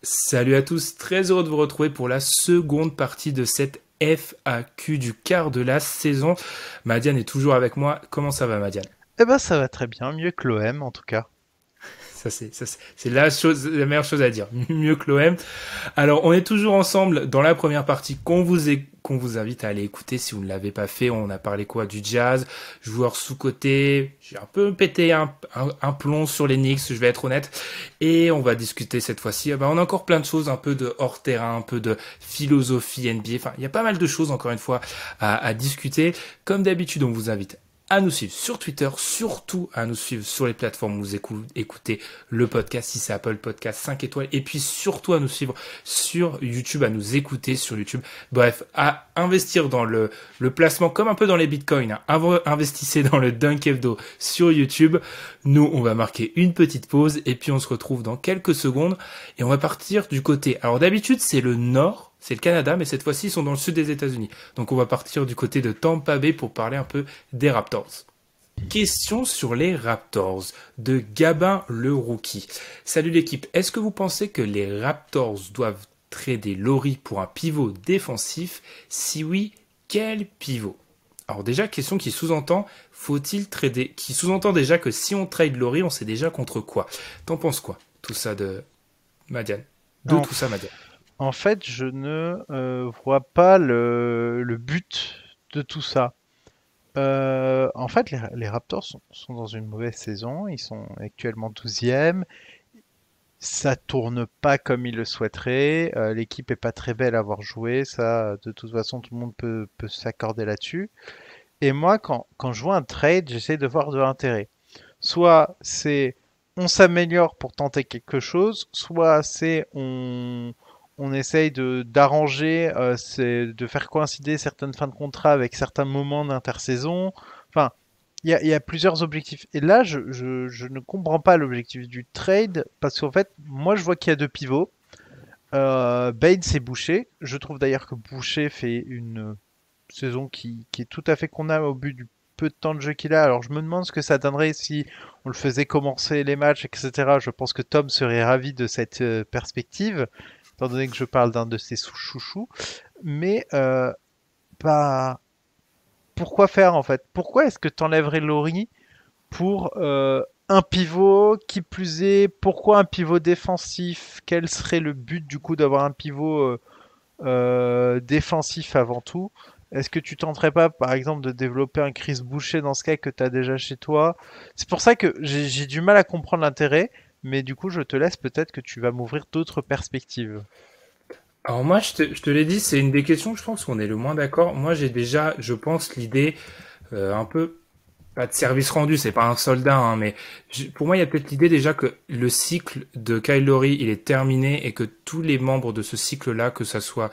Salut à tous, très heureux de vous retrouver pour la seconde partie de cette FAQ du quart de la saison. Madiane est toujours avec moi. Comment ça va, Madiane? Eh ben, ça va très bien, mieux que l'OM en tout cas. C'est la meilleure chose à dire. Mieux que l'OM. Alors, on est toujours ensemble dans la première partie qu'on vous invite à aller écouter si vous ne l'avez pas fait. On a parlé quoi? Du jazz, joueurs sous-cotés. J'ai un peu pété un plomb sur les Knicks, je vais être honnête. Et on va discuter cette fois-ci. On a encore plein de choses, un peu de hors-terrain, un peu de philosophie NBA. Enfin, il y a pas mal de choses, encore une fois, à discuter. Comme d'habitude, on vous invite à nous suivre sur Twitter, surtout à nous suivre sur les plateformes où vous écoutez le podcast, si c'est Apple Podcast 5 étoiles, et puis surtout à nous suivre sur YouTube, à nous écouter sur YouTube. Bref, à investir dans le placement, comme un peu dans les bitcoins. Investissez dans le Dunk Hebdo sur YouTube. Nous, on va marquer une petite pause, et puis on se retrouve dans quelques secondes, et on va partir du côté. Alors d'habitude, c'est le nord. C'est le Canada, mais cette fois-ci, ils sont dans le sud des États-Unis. Donc on va partir du côté de Tampa Bay pour parler un peu des Raptors. Question sur les Raptors de Gabin le rookie. Salut l'équipe, est-ce que vous pensez que les Raptors doivent trader Laurie pour un pivot défensif? Si oui, quel pivot? Alors déjà, question qui sous-entend, faut-il trader, qui sous-entend déjà que si on trade Laurie, on sait déjà contre quoi. T'en penses quoi? Tout ça de Madiane. De En, tout ça, Madiane. en fait, je ne vois pas le but de tout ça. En fait, les Raptors sont dans une mauvaise saison. Ils sont actuellement 12e. Ça tourne pas comme ils le souhaiteraient. L'équipe est pas très belle à avoir joué. Ça, de toute façon, tout le monde peut s'accorder là-dessus. Et moi, quand je vois un trade, j'essaie de voir de l'intérêt. Soit c'est on s'améliore pour tenter quelque chose, soit c'est on essaye de d'arranger, c'est de faire coïncider certaines fins de contrat avec certains moments d'intersaison. Enfin, il y a plusieurs objectifs. Et là, je ne comprends pas l'objectif du trade parce qu'en fait, moi, je vois qu'il y a deux pivots. Baines et Boucher. Je trouve d'ailleurs que Boucher fait une saison qui est tout à fait convenable au but du peu de temps de jeu qu'il a. Alors je me demande ce que ça donnerait si on le faisait commencer les matchs, etc. Je pense que Tom serait ravi de cette perspective, étant donné que je parle d'un de ses chouchous. Mais pas pourquoi faire en fait? Pourquoi est-ce que tu enlèverais Laurie pour un pivot qui plus est? Pourquoi un pivot défensif? Quel serait le but du coup d'avoir un pivot défensif avant tout? Est-ce que tu tenterais pas, par exemple, de développer un Chris Boucher dans ce cas que tu as déjà chez toi? C'est pour ça que j'ai du mal à comprendre l'intérêt, mais du coup, je te laisse peut-être que tu vas m'ouvrir d'autres perspectives. Alors moi, je te l'ai dit, c'est une des questions, je pense qu'on est le moins d'accord. Moi, j'ai déjà, je pense, l'idée un peu, pas de service rendu, c'est pas un soldat, hein, mais pour moi, il y a peut-être l'idée déjà que le cycle de Kyle Lowry, il est terminé et que tous les membres de ce cycle-là, que ça soit,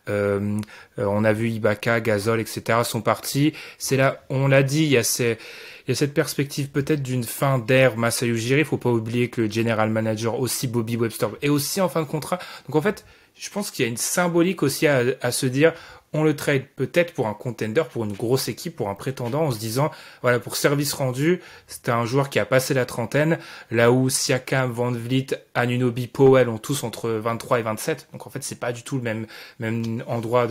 on a vu Ibaka, Gasol, etc., sont partis. C'est là, on l'a dit, il y a cette perspective peut-être d'une fin d'ère Masai Ujiri. Il faut pas oublier que le general manager aussi Bobby Webster est aussi en fin de contrat. Donc en fait, je pense qu'il y a une symbolique aussi à se dire, on le trade peut-être pour un contender, pour une grosse équipe, pour un prétendant, en se disant, voilà, pour service rendu, c'était un joueur qui a passé la trentaine, là où Siakam, Van Vliet, Anunoby, Powell ont tous entre 23 et 27. Donc en fait, c'est pas du tout le même endroit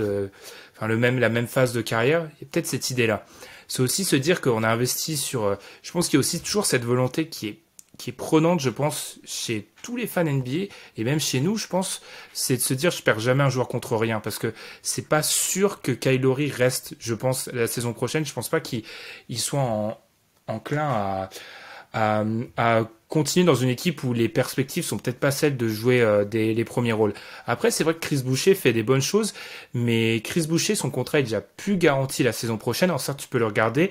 enfin la même phase de carrière. Il y a peut-être cette idée-là. C'est aussi se dire qu'on a investi je pense qu'il y a aussi toujours cette volonté qui est prenante, je pense, chez tous les fans NBA et même chez nous, je pense, c'est de se dire je perds jamais un joueur contre rien parce que c'est pas sûr que Kyle Lowry reste, je pense, la saison prochaine. Je pense pas qu'il soit enclin à, à continuer dans une équipe où les perspectives sont peut-être pas celles de jouer les premiers rôles. Après, c'est vrai que Chris Boucher fait des bonnes choses, mais Chris Boucher, son contrat est déjà plus garanti la saison prochaine. Alors certes, tu peux le garder.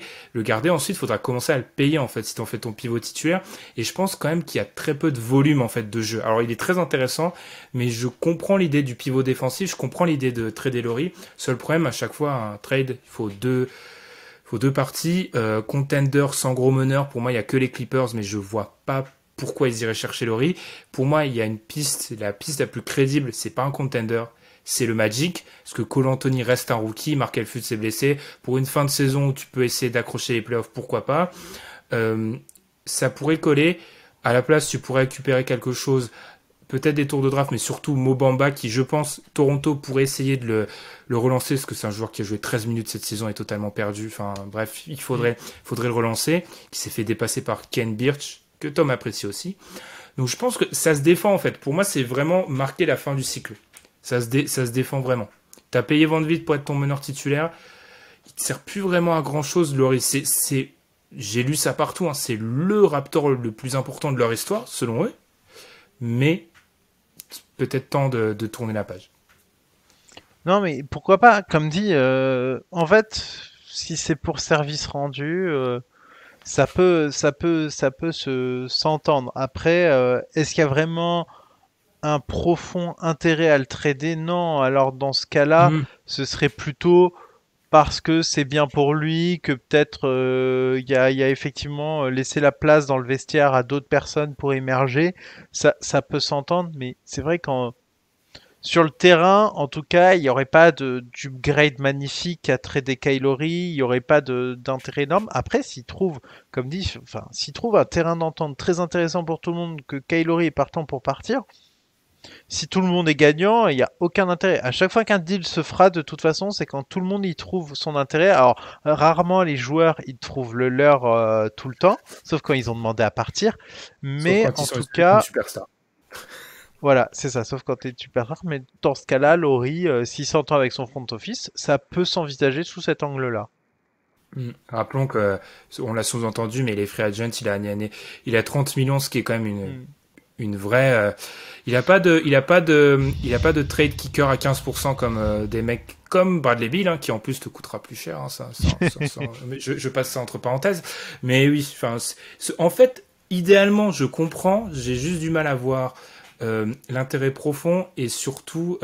Ensuite, il faudra commencer à le payer en fait si t'en fais ton pivot titulaire. Et je pense quand même qu'il y a très peu de volume en fait de jeu. Alors il est très intéressant, mais je comprends l'idée du pivot défensif, je comprends l'idée de trader Laurie. Seul problème, à chaque fois, un trade, il faut deux parties. Contender sans gros meneur, pour moi, il y a que les Clippers, mais je vois pas pourquoi ils iraient chercher Laurie. Pour moi, il y a une piste, la piste la plus crédible, c'est pas un contender, c'est le Magic, parce que Cole Anthony reste un rookie, Markel Fultz s'est blessé. Pour une fin de saison où tu peux essayer d'accrocher les playoffs, pourquoi pas. Euh, Ça pourrait coller. À la place, tu pourrais récupérer quelque chose peut-être des tours de draft, mais surtout Mo Bamba, qui, je pense, Toronto pourrait essayer de le relancer, parce que c'est un joueur qui a joué 13 minutes cette saison et totalement perdu. Enfin, bref, faudrait le relancer, qui s'est fait dépasser par Ken Birch, que Tom apprécie aussi. Donc, je pense que ça se défend, en fait. Pour moi, c'est vraiment marquer la fin du cycle. Ça se défend vraiment. T'as payé Van Vliet pour être ton meneur titulaire. Il te sert plus vraiment à grand chose, Laurie. J'ai lu ça partout, hein. C'est le Raptor le plus important de leur histoire, selon eux. Mais peut-être temps de tourner la page. Non, mais pourquoi pas? Comme dit, en fait, si c'est pour service rendu, ça peut s'entendre. Après, est-ce qu'il y a vraiment un profond intérêt à le trader? Non. Alors dans ce cas-là, Mmh. ce serait plutôt parce que c'est bien pour lui, que peut-être il y a effectivement laissé la place dans le vestiaire à d'autres personnes pour émerger. Ça peut s'entendre, mais c'est vrai qu'en sur le terrain, en tout cas, il n'y aurait pas du grade magnifique à trader Kylori, il n'y aurait pas d'intérêt énorme. Après, s'il trouve, comme dit, enfin, s'il trouve un terrain d'entente très intéressant pour tout le monde, que Kylori est partant pour partir, si tout le monde est gagnant, il n'y a aucun intérêt. À chaque fois qu'un deal se fera, de toute façon, c'est quand tout le monde y trouve son intérêt. Alors, rarement les joueurs ils trouvent le leur tout le temps, sauf quand ils ont demandé à partir. Sauf Mais quand ils en sont tout une cas, superstar. voilà, c'est ça, sauf quand t'es super rare. Mais dans ce cas-là, Laurie, s'il s'entend avec son front office, ça peut s'envisager sous cet angle-là. Rappelons que, on l'a sous-entendu, mais les free agents, il a 30 millions, ce qui est quand même Hmm. une vraie. Il a pas de trade kicker à 15% comme des mecs comme Bradley Beal, hein, qui en plus te coûtera plus cher. Hein, mais je passe ça entre parenthèses. Mais oui, enfin, en fait, idéalement, je comprends. J'ai juste du mal à voir l'intérêt profond et surtout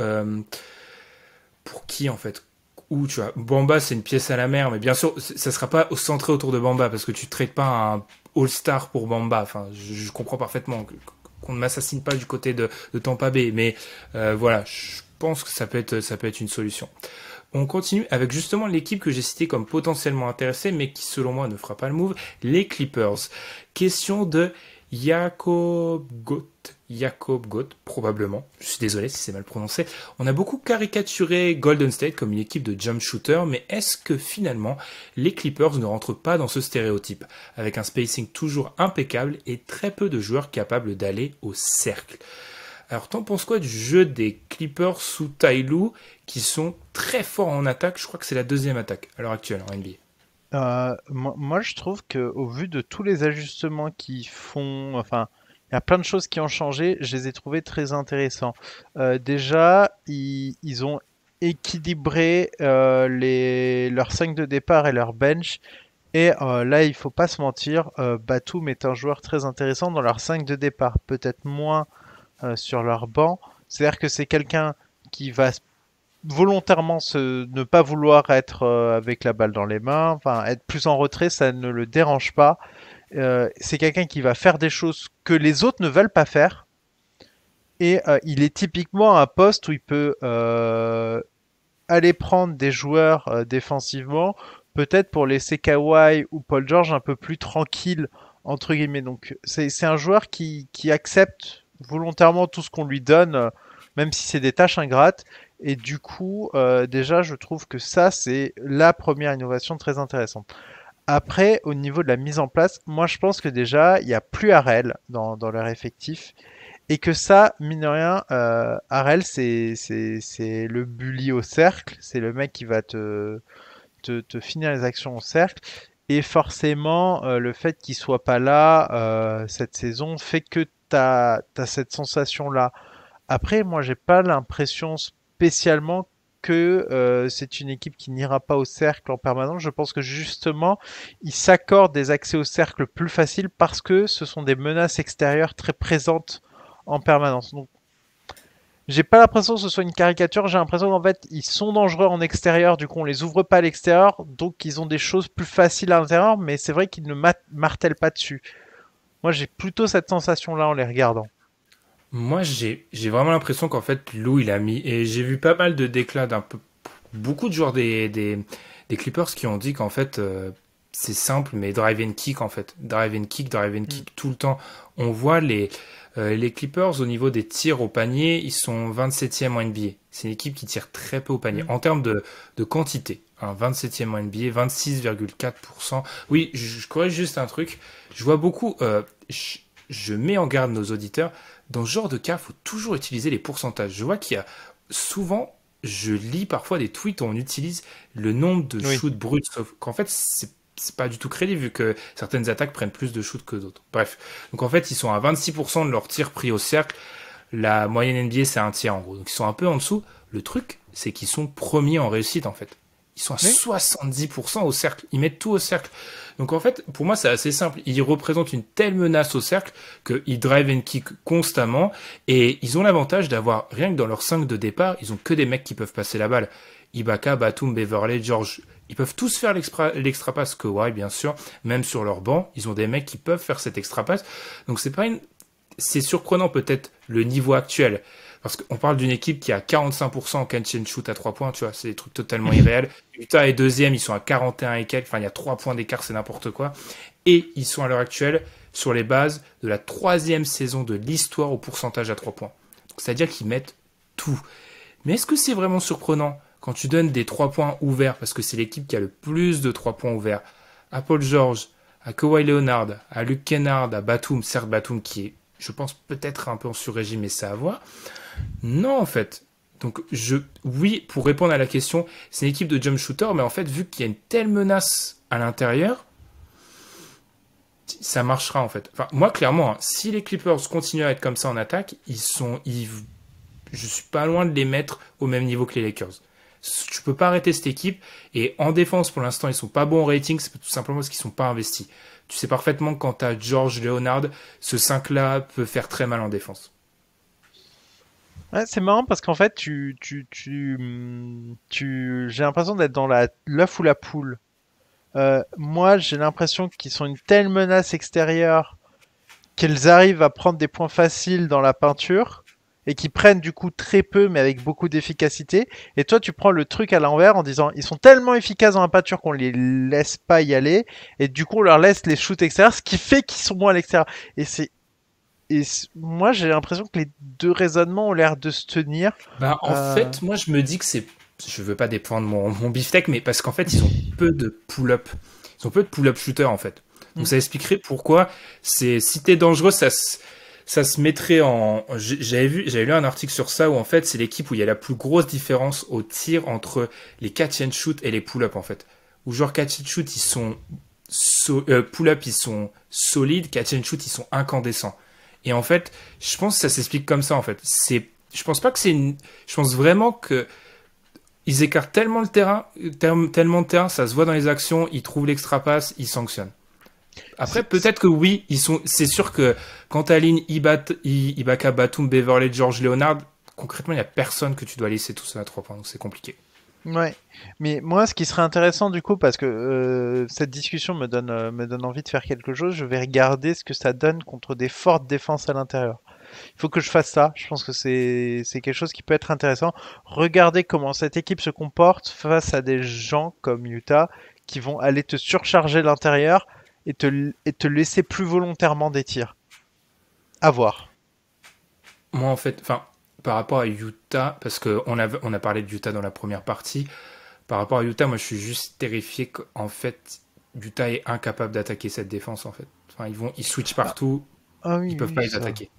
pour qui en fait. Où tu vois, Bamba c'est une pièce à la mer, mais bien sûr, ça sera pas centré autour de Bamba parce que tu traites pas un All-Star pour Bamba. Enfin, je comprends parfaitement qu'on ne m'assassine pas du côté de Tampa Bay, mais voilà, je pense que ça peut être une solution. On continue avec justement l'équipe que j'ai citée comme potentiellement intéressée, mais qui selon moi ne fera pas le move, les Clippers. Question de Jakob Gott, probablement. Je suis désolé si c'est mal prononcé. On a beaucoup caricaturé Golden State comme une équipe de jump shooter, mais est-ce que finalement les Clippers ne rentrent pas dans ce stéréotype, avec un spacing toujours impeccable et très peu de joueurs capables d'aller au cercle? Alors, t'en penses quoi du jeu des Clippers sous Ty Lue, qui sont très forts en attaque? Je crois que c'est la deuxième attaque à l'heure actuelle en NBA. Moi, je trouve que au vu de tous les ajustements qu'ils font, enfin, il y a plein de choses qui ont changé, je les ai trouvés très intéressants. Déjà, ils ont équilibré leurs 5 de départ et leur bench. Et là, il faut pas se mentir, Batum est un joueur très intéressant dans leur 5 de départ, peut-être moins sur leur banc. C'est-à-dire que c'est quelqu'un qui va volontairement ne pas vouloir être avec la balle dans les mains, enfin être plus en retrait, ça ne le dérange pas. C'est quelqu'un qui va faire des choses que les autres ne veulent pas faire. Et il est typiquement à un poste où il peut aller prendre des joueurs défensivement, peut-être pour laisser Kawhi ou Paul George un peu plus tranquille entre guillemets. Donc c'est un joueur qui accepte volontairement tout ce qu'on lui donne, même si c'est des tâches ingrates. Et du coup, déjà, je trouve que ça, c'est la première innovation très intéressante. Après, au niveau de la mise en place, moi je pense que déjà, il n'y a plus Harrell dans leur effectif. Et que ça, mine de rien, Harrell, c'est le bully au cercle. C'est le mec qui va te finir les actions au cercle. Et forcément, le fait qu'il soit pas là cette saison fait que t'as cette sensation-là. Après, moi, j'ai pas l'impression spécialement que c'est une équipe qui n'ira pas au cercle en permanence. Je pense que justement, ils s'accordent des accès au cercle plus faciles parce que ce sont des menaces extérieures très présentes en permanence. Donc, j'ai pas l'impression que ce soit une caricature. J'ai l'impression qu'en fait, ils sont dangereux en extérieur. Du coup, on les ouvre pas à l'extérieur. Donc, ils ont des choses plus faciles à l'intérieur. Mais c'est vrai qu'ils ne martèlent pas dessus. Moi, j'ai plutôt cette sensation-là en les regardant. Moi, j'ai vraiment l'impression qu'en fait, Lou, il a mis. Et j'ai vu pas mal de déclats d'un peu. Beaucoup de joueurs des Clippers qui ont dit qu'en fait, c'est simple, mais drive and kick, en fait. Drive and kick Mm. tout le temps. On voit Les Clippers, au niveau des tirs au panier, ils sont 27e en NBA. C'est une équipe qui tire très peu au panier. En termes de quantité, hein, 27e en NBA, 26,4%. Oui, je corrige juste un truc. Je vois beaucoup, je mets en garde nos auditeurs. Dans ce genre de cas, il faut toujours utiliser les pourcentages. Je vois qu'il y a souvent, je lis parfois des tweets où on utilise le nombre de Oui. shoots bruts, sauf qu'en fait, c'est pas du tout crédible vu que certaines attaques prennent plus de shoots que d'autres. Bref. Donc en fait, ils sont à 26% de leurs tirs pris au cercle. La moyenne NBA, c'est un tiers en gros. Donc ils sont un peu en dessous. Le truc, c'est qu'ils sont premiers en réussite en fait. Ils sont à Oui. 70% au cercle. Ils mettent tout au cercle. Donc en fait, pour moi, c'est assez simple. Ils représentent une telle menace au cercle qu'ils drive and kick constamment. Et ils ont l'avantage d'avoir, rien que dans leur 5 de départ, ils ont que des mecs qui peuvent passer la balle. Ibaka, Batum, Beverley, George. Ils peuvent tous faire l'extra pass, Kawhi, bien sûr. Même sur leur banc, ils ont des mecs qui peuvent faire cet extra pass. Donc c'est surprenant peut-être le niveau actuel. Parce qu'on parle d'une équipe qui a 45% en catch and shoot à 3 points, tu vois, c'est des trucs totalement irréels. Utah est deuxième, ils sont à 41 et quelques, enfin il y a 3 points d'écart, c'est n'importe quoi. Et ils sont à l'heure actuelle sur les bases de la 3e saison de l'histoire au pourcentage à 3 points. Donc, c'est-à-dire qu'ils mettent tout. Mais est-ce que c'est vraiment surprenant quand tu donnes des 3 points ouverts, parce que c'est l'équipe qui a le plus de 3 points ouverts, à Paul George, à Kawhi Leonard, à Luke Kennard, à Batum, certes Batum qui est, je pense, peut-être un peu en sur-régime, mais ça à voir. Non, en fait. Donc, oui, pour répondre à la question, c'est une équipe de jump shooter, mais en fait, vu qu'il y a une telle menace à l'intérieur, ça marchera, en fait. Enfin, moi, clairement, hein, si les Clippers continuent à être comme ça en attaque, je suis pas loin de les mettre au même niveau que les Lakers. Tu peux pas arrêter cette équipe, et en défense, pour l'instant, ils sont pas bons en rating, c'est tout simplement parce qu'ils sont pas investis. Tu sais parfaitement que quand t'as George Leonard, ce 5-là peut faire très mal en défense. Ouais, c'est marrant parce qu'en fait, j'ai l'impression d'être dans l'œuf ou la poule. Moi, j'ai l'impression qu'ils sont une telle menace extérieure qu'elles arrivent à prendre des points faciles dans la peinture et qui prennent du coup très peu mais avec beaucoup d'efficacité. Et toi, tu prends le truc à l'envers en disant ils sont tellement efficaces dans la peinture qu'on les laisse pas y aller et du coup on leur laisse les shoots extérieurs, ce qui fait qu'ils sont moins à l'extérieur. Et moi j'ai l'impression que les deux raisonnements ont l'air de se tenir. Bah, en Euh, fait, moi, je me dis que je veux pas défendre mon beefsteak, mais parce qu'en fait, ils ont peu de pull-up. Ils ont peu de pull-up shooter, en fait. Donc, hmm. ça expliquerait pourquoi si t'es dangereux, ça se mettrait en, j'avais lu un article sur ça où, en fait, c'est l'équipe où il y a la plus grosse différence au tir entre les catch and shoot et les pull-up, en fait. Où genre, catch and shoot, ils sont, pull-up, ils sont solides, catch and shoot, ils sont incandescents. Et en fait, je pense que ça s'explique comme ça, en fait. Je pense pas que je pense vraiment que ils écartent tellement le terrain, tellement de terrain, ça se voit dans les actions, ils trouvent l'extra passe, ils sanctionnent. Après, peut-être que oui, c'est sûr que quand t'alignes Ibaka, Batum, Beverley, George Leonard, concrètement, il y a personne que tu dois laisser tout seul à 3 points, donc c'est compliqué. Ouais, mais moi, ce qui serait intéressant du coup, parce que cette discussion me donne envie de faire quelque chose, je vais regarder ce que ça donne contre des fortes défenses à l'intérieur. Il faut que je fasse ça. Je pense que c'est quelque chose qui peut être intéressant. Regardez comment cette équipe se comporte face à des gens comme Utah qui vont aller te surcharger l'intérieur et te laisser plus volontairement des tirs. À voir. Moi, en fait, enfin, par rapport à Utah, parce que on a parlé de Utah dans la première partie, par rapport à Utah, moi, je suis juste terrifié qu'en fait, Utah est incapable d'attaquer cette défense, en fait. Enfin, ils switchent Ah, partout, ah ils oui, peuvent oui, pas les ça. attaquer.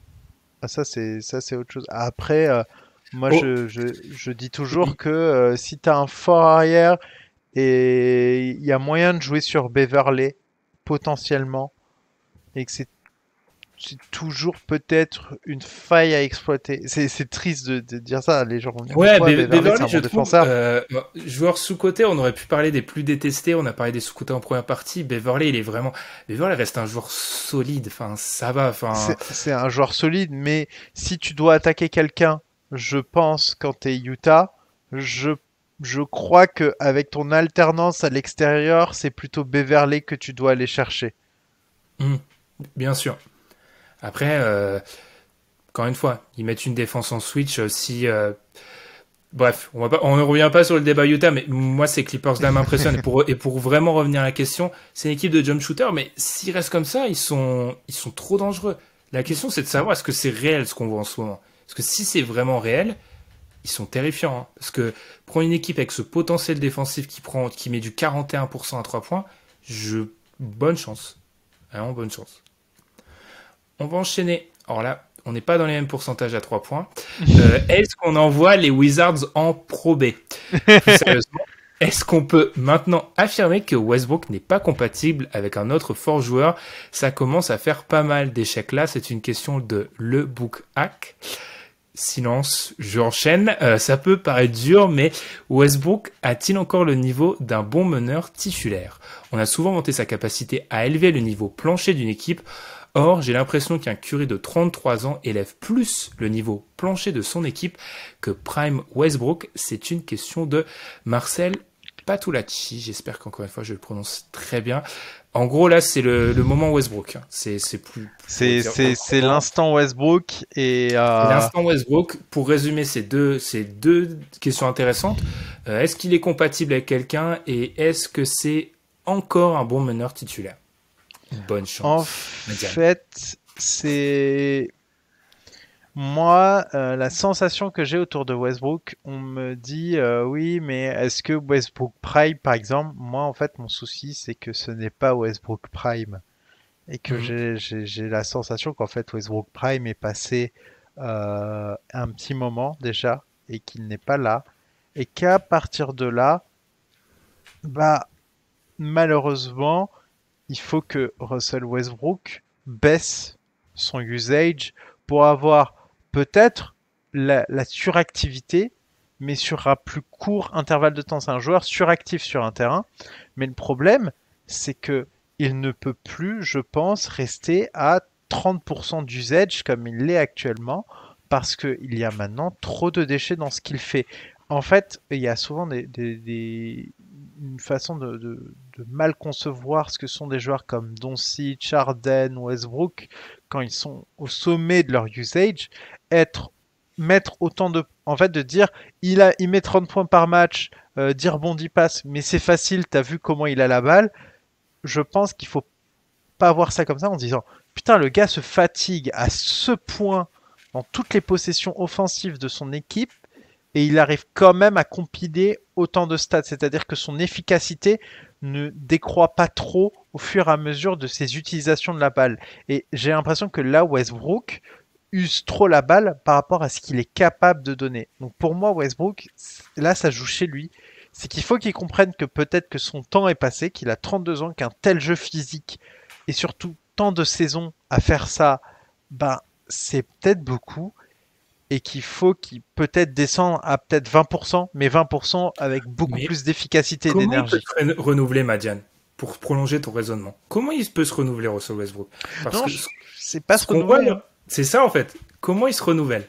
Ah, ça c'est autre chose. Après, moi Oh, je dis toujours oui. que si t'as un fort arrière et il y a moyen de jouer sur Beverley potentiellement et que c'est toujours peut-être une faille à exploiter. C'est triste de dire ça. Les gens vont me dire mais Ouais, quoi, Beverley c'est Beverly, un je bon trouve, défenseur. joueur sous-coté, on aurait pu parler des plus détestés, on a parlé des sous-cotés en première partie. Beverly reste un joueur solide, enfin, ça va, enfin, C'est un joueur solide, mais si tu dois attaquer quelqu'un, je pense quand t'es Utah, je je crois que avec ton alternance à l'extérieur, c'est plutôt Beverley que tu dois aller chercher. hum, bien sûr. Après, encore une fois, ils mettent une défense en switch bref, on ne revient pas sur le débat Utah, mais moi, ces Clippers-là m'impressionnent. Et pour vraiment revenir à la question, c'est une équipe de jump shooter, mais s'ils restent comme ça, ils sont trop dangereux. La question, c'est de savoir est-ce que c'est réel ce qu'on voit en ce moment. Parce que si c'est vraiment réel, ils sont terrifiants. Hein. Parce que prendre une équipe avec ce potentiel défensif qui met du 41% à 3 points, bonne chance. Vraiment bonne chance. On va enchaîner. Alors là, on n'est pas dans les mêmes pourcentages à 3 points. Est-ce qu'on envoie les Wizards en Pro B? Plus sérieusement, est-ce qu'on peut maintenant affirmer que Westbrook n'est pas compatible avec un autre fort joueur? Ça commence à faire pas mal d'échecs là. C'est une question de le book hack. Silence, j'enchaîne. Ça peut paraître dur, mais Westbrook a-t-il encore le niveau d'un bon meneur titulaire? On a souvent vanté sa capacité à élever le niveau plancher d'une équipe. Or, j'ai l'impression qu'un Curry de 33 ans élève plus le niveau plancher de son équipe que Prime Westbrook. C'est une question de Marcel Patulacci. J'espère qu'encore une fois, je le prononce très bien. En gros, là, c'est le moment Westbrook. C'est l'instant Westbrook et l'instant Westbrook. Pour résumer ces deux questions intéressantes, est-ce qu'il est compatible avec quelqu'un et est-ce que c'est encore un bon meneur titulaire? Bonne chance. En fait, c'est moi la sensation que j'ai autour de Westbrook. On me dit oui, mais est-ce que Westbrook Prime, par exemple, moi en fait mon souci c'est que ce n'est pas Westbrook Prime et que j'ai la sensation qu'en fait Westbrook Prime est passé un petit moment déjà et qu'il n'est pas là et qu'à partir de là, bah malheureusement il faut que Russell Westbrook baisse son usage pour avoir peut-être la suractivité, mais sur un plus court intervalle de temps. C'est un joueur suractif sur un terrain, mais le problème, c'est que il ne peut plus, je pense, rester à 30% d'usage comme il l'est actuellement, parce qu'il y a maintenant trop de déchets dans ce qu'il fait. En fait, il y a souvent une façon de mal concevoir ce que sont des joueurs comme Doncic, Harden, Westbrook, quand ils sont au sommet de leur usage, mettre autant de... En fait, de dire, il met 30 points par match, 10 rebonds, 10 passes, mais c'est facile, t'as vu comment il a la balle. Je pense qu'il faut pas voir ça comme ça en disant, putain, le gars se fatigue à ce point dans toutes les possessions offensives de son équipe, et il arrive quand même à compiler autant de stats. C'est-à-dire que son efficacité ne décroît pas trop au fur et à mesure de ses utilisations de la balle. Et j'ai l'impression que là, Westbrook use trop la balle par rapport à ce qu'il est capable de donner. Donc pour moi, Westbrook, là, ça joue chez lui. C'est qu'il faut qu'il comprenne que peut-être que son temps est passé, qu'il a 32 ans, qu'un tel jeu physique et surtout tant de saisons à faire ça, ben, c'est peut-être beaucoup et qu'il faut qu'il peut-être descende à peut-être 20%, mais 20% avec beaucoup plus d'efficacité et d'énergie. Comment il peut se renouveler, Madiane, pour prolonger ton raisonnement? Comment il peut se renouveler, Russell Westbrook? Parce que c'est pas ce qu'on voit. C'est ça, en fait. Comment il se renouvelle?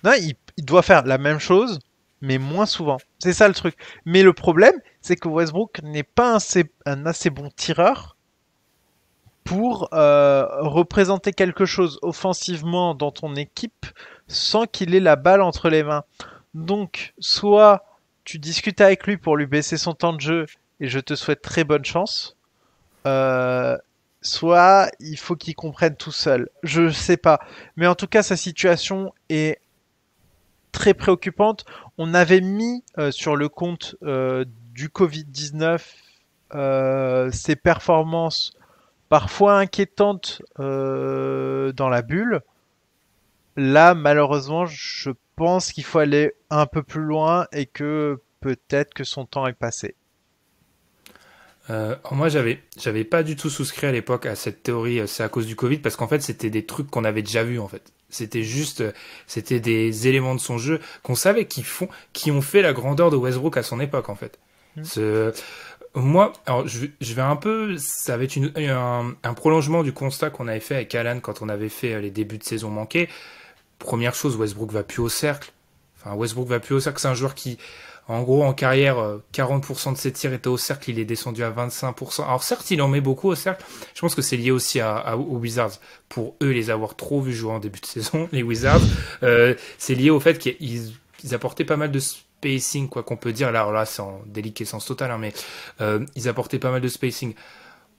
Non, il doit faire la même chose, mais moins souvent. C'est ça le truc. Mais le problème, c'est que Westbrook n'est pas un assez bon tireur pour représenter quelque chose offensivement dans ton équipe sans qu'il ait la balle entre les mains. Donc, soit tu discutes avec lui pour lui baisser son temps de jeu, et je te souhaite très bonne chance, soit il faut qu'il comprenne tout seul. Je sais pas. Mais en tout cas, sa situation est très préoccupante. On avait mis sur le compte du Covid-19 ses performances parfois inquiétantes dans la bulle. Là, malheureusement, je pense qu'il faut aller un peu plus loin et que peut-être que son temps est passé. Moi, j'avais pas du tout souscrit à l'époque à cette théorie, c'est à cause du Covid, parce qu'en fait, c'était des trucs qu'on avait déjà vus, en fait. C'était des éléments de son jeu qu'on savait qui ont fait la grandeur de Westbrook à son époque, en fait. Moi, alors, je vais un peu, ça va être un prolongement du constat qu'on avait fait avec Alan quand on avait fait les débuts de saison manqués. Première chose, Westbrook va plus au cercle. Enfin, Westbrook va plus au cercle, c'est un joueur qui, en gros, en carrière, 40% de ses tirs étaient au cercle, il est descendu à 25%. Alors certes, il en met beaucoup au cercle. Je pense que c'est lié aussi aux Wizards. Pour eux, les avoir trop vus jouer en début de saison, les Wizards, c'est lié au fait qu'ils apportaient pas mal de spacing, quoi qu'on peut dire. Là, c'est en déliquescence totale, hein, mais ils apportaient pas mal de spacing.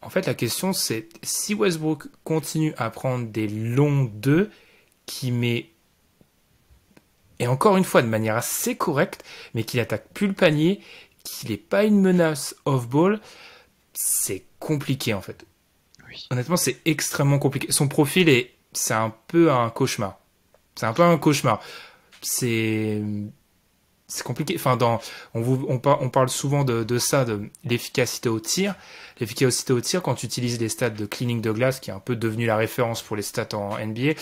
En fait, la question, c'est si Westbrook continue à prendre des longs 2 qui met, et encore une fois de manière assez correcte, mais qu'il attaque plus le panier, qu'il n'est pas une menace off-ball, c'est compliqué en fait. Oui. Honnêtement, c'est extrêmement compliqué. Son profil c'est un peu un cauchemar. C'est un peu un cauchemar. C'est, c'est compliqué. Enfin, on parle souvent de ça, de l'efficacité au tir. L'efficacité au tir, quand tu utilises les stats de cleaning de glace, qui est un peu devenu la référence pour les stats en NBA,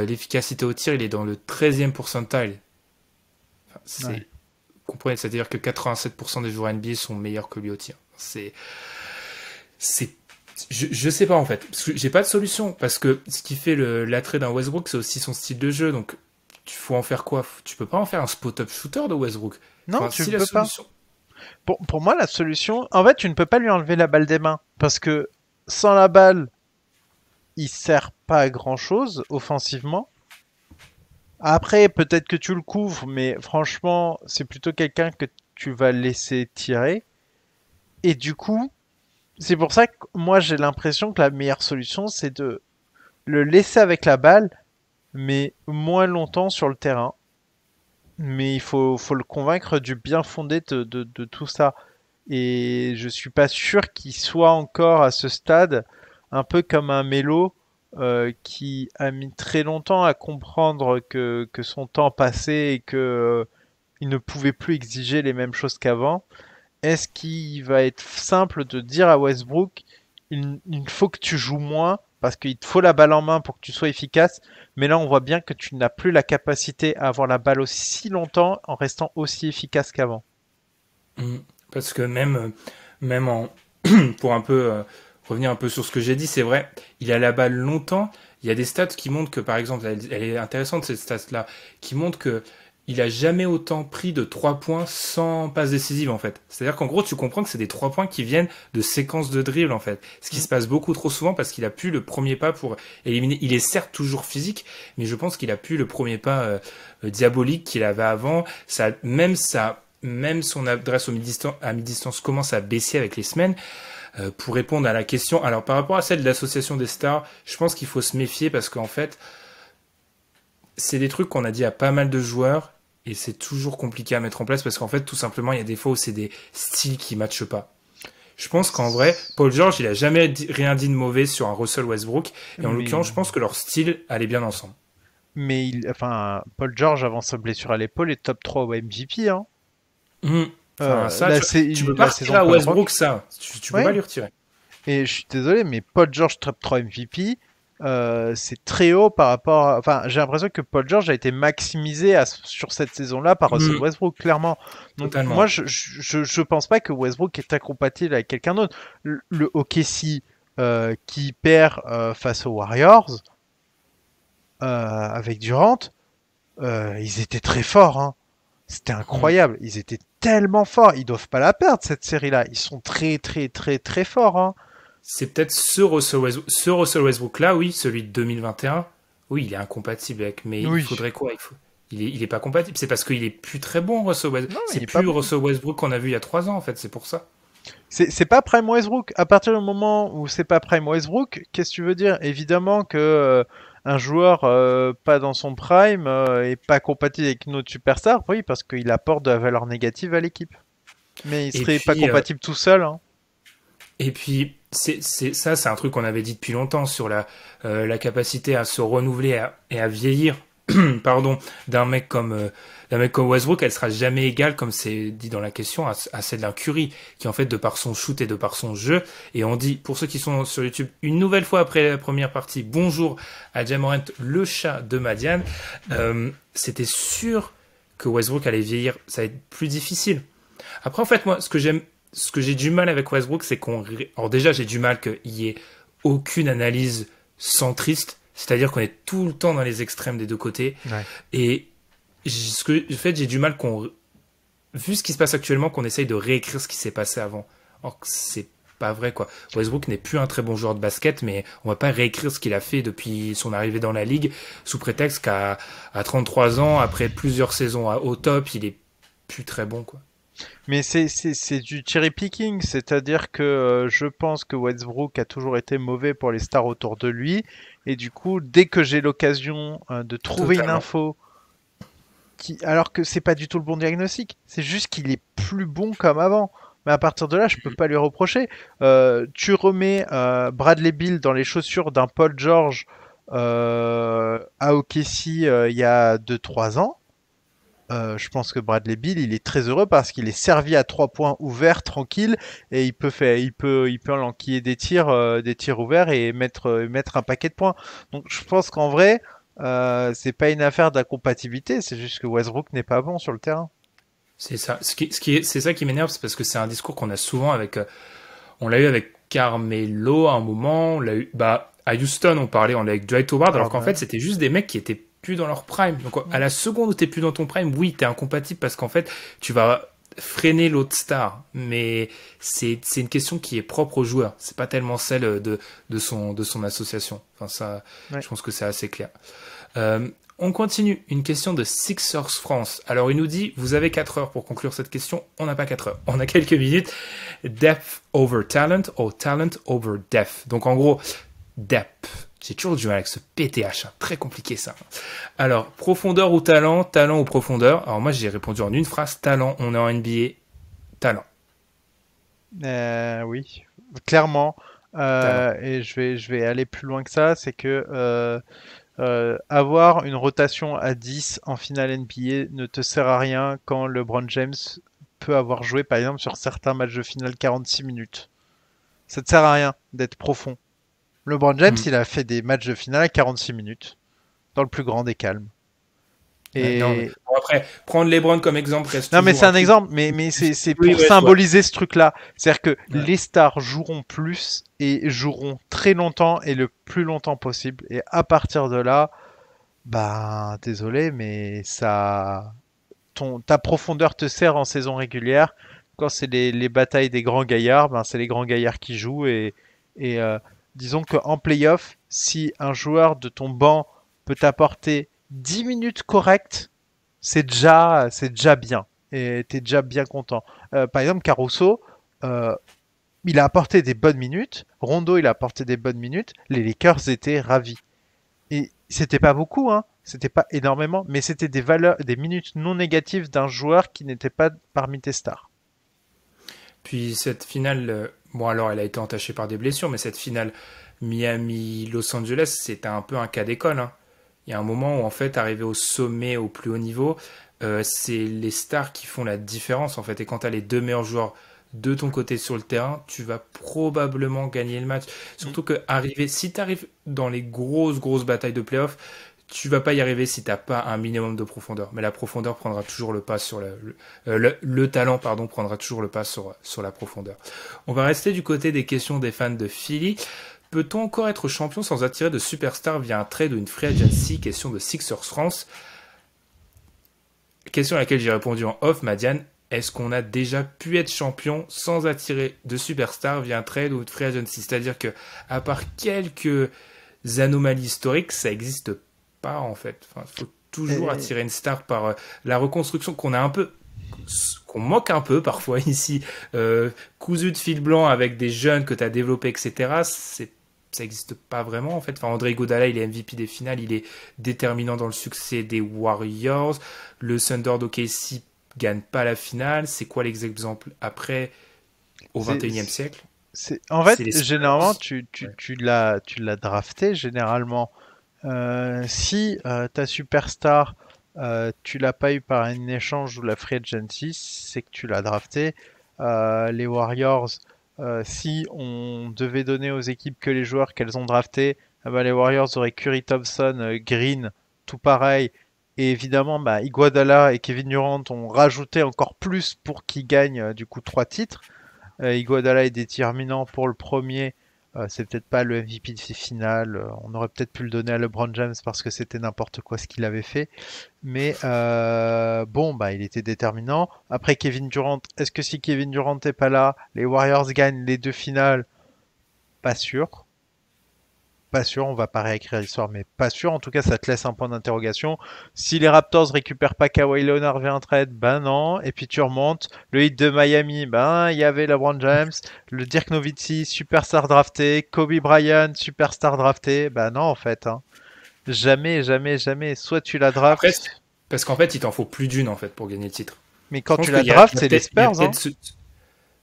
l'efficacité au tir, il est dans le 13e pourcentile. Enfin, Ouais. vous comprenez, c'est-à-dire que 87% des joueurs NBA sont meilleurs que lui au tir. C'est, je sais pas en fait. Parce que j'ai pas de solution. Parce que ce qui fait l'attrait d'un Westbrook, c'est aussi son style de jeu. Donc, tu faut en faire quoi? Tu peux pas en faire un spot-up shooter de Westbrook. Non, Enfin, tu ne si la peux pas. solution. Pour moi, la solution, en fait, tu ne peux pas lui enlever la balle des mains parce que sans la balle, il sert pas à grand chose offensivement. Après, peut-être que tu le couvres, mais franchement, c'est plutôt quelqu'un que tu vas laisser tirer. Et du coup, c'est pour ça que moi j'ai l'impression que la meilleure solution, c'est de le laisser avec la balle, mais moins longtemps sur le terrain. Mais faut le convaincre du bien fondé de tout ça. Et je suis pas sûr qu'il soit encore à ce stade, un peu comme un Mélo qui a mis très longtemps à comprendre que son temps passait et que il ne pouvait plus exiger les mêmes choses qu'avant. Est-ce qu'il va être simple de dire à Westbrook, il faut que tu joues moins parce qu'il te faut la balle en main pour que tu sois efficace, mais là on voit bien que tu n'as plus la capacité à avoir la balle aussi longtemps en restant aussi efficace qu'avant. Mm. Parce que même en, pour un peu revenir un peu sur ce que j'ai dit, c'est vrai, il a la balle longtemps. Il y a des stats qui montrent que, par exemple, elle est intéressante cette stat-là, qui montre que il a jamais autant pris de 3 points sans passe décisive en fait. C'est-à-dire qu'en gros, tu comprends que c'est des 3 points qui viennent de séquences de dribble en fait. Ce qui Mm. se passe beaucoup trop souvent parce qu'il a pu le premier pas pour éliminer. Il est certes toujours physique, mais je pense qu'il a pu le premier pas diabolique qu'il avait avant. Même son adresse à mi-distance commence à baisser avec les semaines. Pour répondre à la question, alors par rapport à celle de l'association des stars, je pense qu'il faut se méfier parce qu'en fait, c'est des trucs qu'on a dit à pas mal de joueurs et c'est toujours compliqué à mettre en place parce qu'en fait, tout simplement, il y a des fois où c'est des styles qui matchent pas. Je pense qu'en vrai, Paul George, il a jamais rien dit de mauvais sur un Russell Westbrook et en Mais, l'occurrence, je pense que leur style allait bien ensemble. enfin, Paul George avant sa blessure à l'épaule est top 3 au MVP, hein. Mmh. Enfin, ça, tu peux pas La retirer saison à Paul Westbrook Rock. ça. Tu peux pas Ouais. lui retirer. Et je suis désolé, mais Paul George top 3 MVP, c'est très haut par rapport Enfin, j'ai l'impression que Paul George a été maximisé sur cette saison-là par Russell Mmh. Westbrook, clairement. Donc moi, Totalement. je pense pas que Westbrook est incompatible avec quelqu'un d'autre. Le OKC qui perd face aux Warriors avec Durant, ils étaient très forts, hein. C'était Mmh. incroyable. Ils étaient tellement forts. Ils doivent pas la perdre, cette série-là. Ils sont très, très, très, très forts, hein. C'est peut-être ce Russell Westbrook là, oui, celui de 2021. Oui, il est incompatible avec, mais il Oui. faudrait quoi? Il est pas compatible. C'est parce qu'il est plus très bon, Russell Westbrook. Non, mais C'est il est pas plus bon. Russell Westbrook qu'on a vu il y a 3 ans, en fait, c'est pour ça. C'est pas Prime Westbrook. À partir du moment où c'est pas Prime Westbrook, qu'est-ce que tu veux dire? Évidemment que un joueur pas dans son prime est pas compatible avec une autre superstar, oui, parce qu'il apporte de la valeur négative à l'équipe. Mais il Et serait pas puis, compatible tout seul, hein. ça, c'est un truc qu'on avait dit depuis longtemps sur la capacité à se renouveler et à vieillir, pardon, d'un mec comme Westbrook, elle sera jamais égale, comme c'est dit dans la question, à celle d'un Curry, qui en fait, de par son shoot et de par son jeu, et on dit, pour ceux qui sont sur YouTube, une nouvelle fois après la première partie, bonjour à Ja Morant, le chat de Madiane, c'était sûr que Westbrook allait vieillir, ça va être plus difficile. Après, en fait, moi, ce que j'ai du mal avec Westbrook, c'est alors déjà, j'ai du mal qu'il y ait aucune analyse centriste, c'est-à-dire qu'on est tout le temps dans les extrêmes des deux côtés. Ouais. Et en fait, j'ai du mal vu ce qui se passe actuellement, qu'on essaye de réécrire ce qui s'est passé avant. Or, c'est pas vrai, quoi. Westbrook n'est plus un très bon joueur de basket, mais on va pas réécrire ce qu'il a fait depuis son arrivée dans la ligue, sous prétexte qu'à 33 ans, après plusieurs saisons au top, il est plus très bon, quoi. Mais c'est du cherry picking, c'est-à-dire que je pense que Westbrook a toujours été mauvais pour les stars autour de lui, et du coup, dès que j'ai l'occasion de trouver une Totalement. info alors que c'est pas du tout le bon diagnostic, c'est juste qu'il est plus bon comme avant. Mais à partir de là, je peux pas lui reprocher. Tu remets Bradley Beal dans les chaussures d'un Paul George à OKC il y a 2 3 ans. Je pense que Bradley Beal, il est très heureux parce qu'il est servi à 3 points ouverts, tranquille, et il peut enquiller des tirs ouverts et mettre un paquet de points. Donc, je pense qu'en vrai, c'est pas une affaire d'incompatibilité, c'est juste que Westbrook n'est pas bon sur le terrain. C'est ça. C'est ça qui m'énerve, c'est parce que c'est un discours qu'on a souvent avec. On l'a eu avec Carmelo à un moment. On l'a eu. Bah, à Houston, on l'a eu avec Dwight Howard, alors qu'en fait, Harden. c'était juste des mecs qui étaient plus dans leur prime. Donc, à Mm. la seconde où t'es plus dans ton prime, oui, t'es incompatible parce qu'en fait, tu vas freiner l'autre star. Mais c'est une question qui est propre au joueur. C'est pas tellement celle de son association. Enfin, ça, Ouais. je pense que c'est assez clair. Euh, on continue. Une question de Sixers France. Alors, il nous dit, vous avez 4 heures pour conclure cette question. On n'a pas 4 heures. On a quelques minutes. Depth over talent ou talent over depth. Donc, en gros, depth. J'ai toujours du mal avec ce PTH. Hein. Très compliqué, ça. Alors, profondeur ou talent, talent ou profondeur. Alors, moi, j'ai répondu en une phrase. Talent, on est en NBA. Talent. Oui, clairement. Talent. Et je vais aller plus loin que ça, c'est que avoir une rotation à 10 en finale NBA ne te sert à rien quand LeBron James peut avoir joué, par exemple, sur certains matchs de finale 46 minutes. Ça te sert à rien d'être profond. LeBron James, Hmm. il a fait des matchs de finale à 46 minutes, dans le plus grand des calmes. Ouais, non, mais Et bon, après, prendre LeBron comme exemple reste non, mais toujours c'est un un truc. exemple, mais c'est Oui, pour ouais, je vois. symboliser ce truc-là. C'est-à-dire que Ouais. les stars joueront plus et joueront très longtemps et le plus longtemps possible. Et à partir de là, bah, désolé, mais ta profondeur te sert en saison régulière. Quand c'est les batailles des grands gaillards, ben c'est les grands gaillards qui jouent. Et disons qu'en playoff, si un joueur de ton banc peut t'apporter 10 minutes correctes, c'est déjà bien. Et t'es déjà bien content. Par exemple, Caruso, euh, il a apporté des bonnes minutes. Rondo, il a apporté des bonnes minutes. Les Lakers étaient ravis. Et c'était pas beaucoup, hein. C'était pas énormément, mais c'était des valeurs, des minutes non négatives d'un joueur qui n'était pas parmi tes stars. Puis cette finale, bon alors elle a été entachée par des blessures, mais cette finale Miami-Los Angeles, c'était un peu un cas d'école. Hein. Il y a un moment où en fait, arrivé au sommet, au plus haut niveau, c'est les stars qui font la différence en fait. Et quand tu as les deux meilleurs joueurs de ton côté sur le terrain, tu vas probablement gagner le match. Mm. Surtout que si tu arrives dans les grosses batailles de playoff, tu vas pas y arriver si t'as pas un minimum de profondeur. Mais la profondeur prendra toujours le pas sur le talent, pardon, prendra toujours le pas sur la profondeur. On va rester du côté des questions des fans de Philly. Peut-on encore être champion sans attirer de superstars via un trade ou une free agency? Question de Sixers France. Question à laquelle j'ai répondu en off, Madiane. Est-ce qu'on a déjà pu être champion sans attirer de superstars via un trade ou une free agency? C'est-à-dire que, à part quelques anomalies historiques, ça existe pas en fait. Enfin, faut toujours Et attirer une star par la reconstruction qu'on moque un peu parfois ici, cousu de fil blanc avec des jeunes que tu as développés, etc. Ça n'existe pas vraiment en fait. Enfin, André Godala, il est MVP des finales, il est déterminant dans le succès des Warriors. Le Thunder d'OKC gagne pas la finale. C'est quoi l'exemple après au c'est, 21e siècle? en C'est fait, les généralement, Spurs. tu, Ouais. tu, tu l'as, tu l'as drafté, généralement. Si ta superstar, tu l'as pas eu par un échange ou la free agency, c'est que tu l'as drafté. Les Warriors, si on devait donner aux équipes que les joueurs qu'elles ont draftés, ah bah, les Warriors auraient Curry Thompson, Green, tout pareil. Et évidemment, bah, Iguodala et Kevin Durant ont rajouté encore plus pour qu'ils gagnent du coup 3 titres. Iguodala est déterminant pour le premier. C'est peut-être pas le MVP de ces finales. On aurait peut-être pu le donner à LeBron James parce que c'était n'importe quoi ce qu'il avait fait. Mais bon, bah, il était déterminant. Après Kevin Durant, est-ce que si Kevin Durant n'est pas là, les Warriors gagnent les 2 finales? Pas sûr. pas sûr, on va pas réécrire l'histoire, mais pas sûr. En tout cas, ça te laisse un point d'interrogation. Si les Raptors récupèrent pas Kawhi Leonard via un trade, ben non. Et puis tu remontes. Le hit de Miami, ben il y avait LeBron James, le Dirk Nowitzki, superstar drafté, Kobe Bryant, superstar drafté. Ben non, en fait. Hein. Jamais, jamais, jamais. Soit tu la Après, drafts, parce qu'en fait, il t'en faut plus d'une en fait pour gagner le titre. mais Je quand pense tu la il drafts, y a c'est les peut-être, il y a Spurs. Hein. peut-être ce,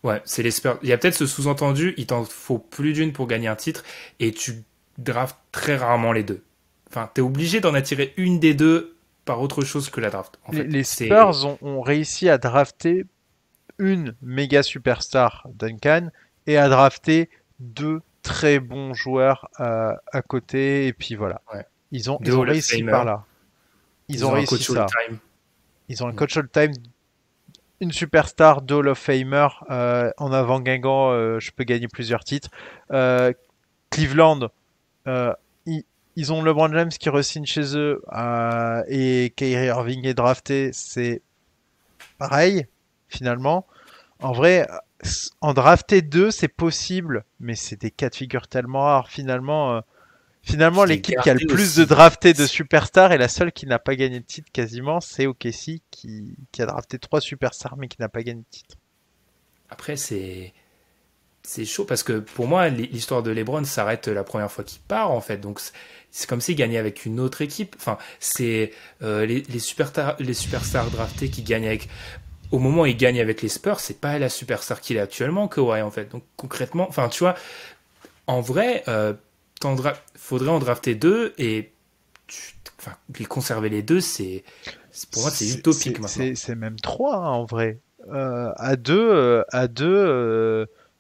ouais, c'est les Spurs. Il y a peut-être ce sous-entendu, il t'en faut plus d'une pour gagner un titre et tu draftes très rarement les deux. Enfin, t'es obligé d'en attirer une des deux par autre chose que la draft. En fait, Les c'est Spurs ont réussi à drafter une méga superstar, Duncan, et à drafter deux très bons joueurs à côté. Et puis voilà. ouais. Deux Ils ont Hall of réussi par Famer. là. Ils Ils ont ont un réussi coach all ça. time. Ils ont un Mm. coach all-time, une superstar, deux Hall of Famer. En avant Guingamp, je peux gagner plusieurs titres. Cleveland, euh, ils, ils ont LeBron James qui re-signe chez eux et Kyrie Irving est drafté. C'est pareil, finalement. En vrai, en drafter deux, c'est possible, mais c'est des cas de figure tellement rares. Finalement, Puis les l'équipe qui a le garder plus de aussi. draftés de superstars et la seule qui n'a pas gagné de titre quasiment, c'est OKC qui a drafté trois superstars mais qui n'a pas gagné de titre. Après, c'est chaud parce que pour moi, l'histoire de LeBron s'arrête la première fois qu'il part en fait. Donc c'est comme s'il gagnait avec une autre équipe. Enfin, c'est les superstars draftés qui gagnent avec. Au moment où il gagne avec les Spurs, c'est pas la superstar qu'il est actuellement, Kawhi en fait. Donc concrètement, enfin tu vois, en vrai, faudrait en drafter deux et enfin, les conserver les deux, pour moi c'est utopique maintenant. C'est même trois hein, en vrai. À deux,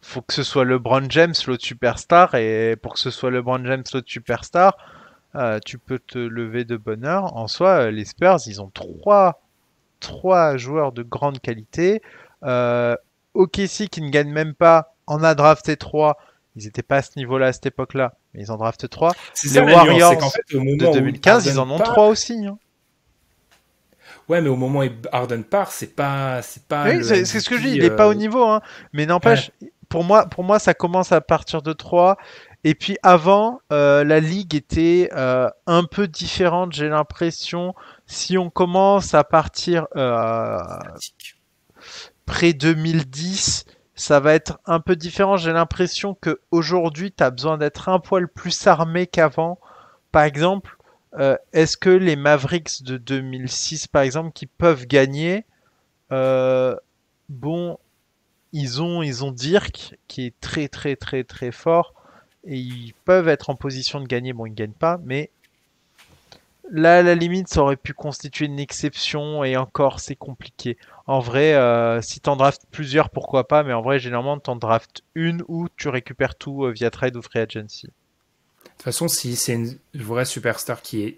faut que ce soit LeBron James l'autre superstar et pour que ce soit LeBron James l'autre superstar, tu peux te lever de bonne heure. En soi, les Spurs, ils ont trois joueurs de grande qualité. OKC qui ne gagne même pas en a drafté trois. Ils n'étaient pas à ce niveau-là à cette époque-là, mais ils en draftent trois. C'est Les ça la nuance, c'est Warriors qu'en fait au de moment où 2015, ils Harden en ont part, trois aussi. Hein. ouais, mais au moment où Harden part, c'est pas Oui, le c'est ce que je dis, il MVP. n'est pas au niveau, hein. Mais Ouais. n'empêche, pour moi, ça commence à partir de 3. Et puis avant, la ligue était un peu différente, j'ai l'impression. Si on commence à partir Statique. près 2010, ça va être un peu différent. J'ai l'impression que aujourd'hui, tu as besoin d'être un poil plus armé qu'avant. Par exemple, est-ce que les Mavericks de 2006, par exemple, qui peuvent gagner, euh, bon, ils ont Dirk qui est très très très très fort et ils peuvent être en position de gagner. Bon, ils gagnent pas, mais là, à la limite, ça aurait pu constituer une exception et encore, c'est compliqué. En vrai, si t'en draftes plusieurs, pourquoi pas, mais en vrai, généralement, t'en draftes une ou tu récupères tout via trade ou free agency. De toute façon, si c'est une vraie superstar qui est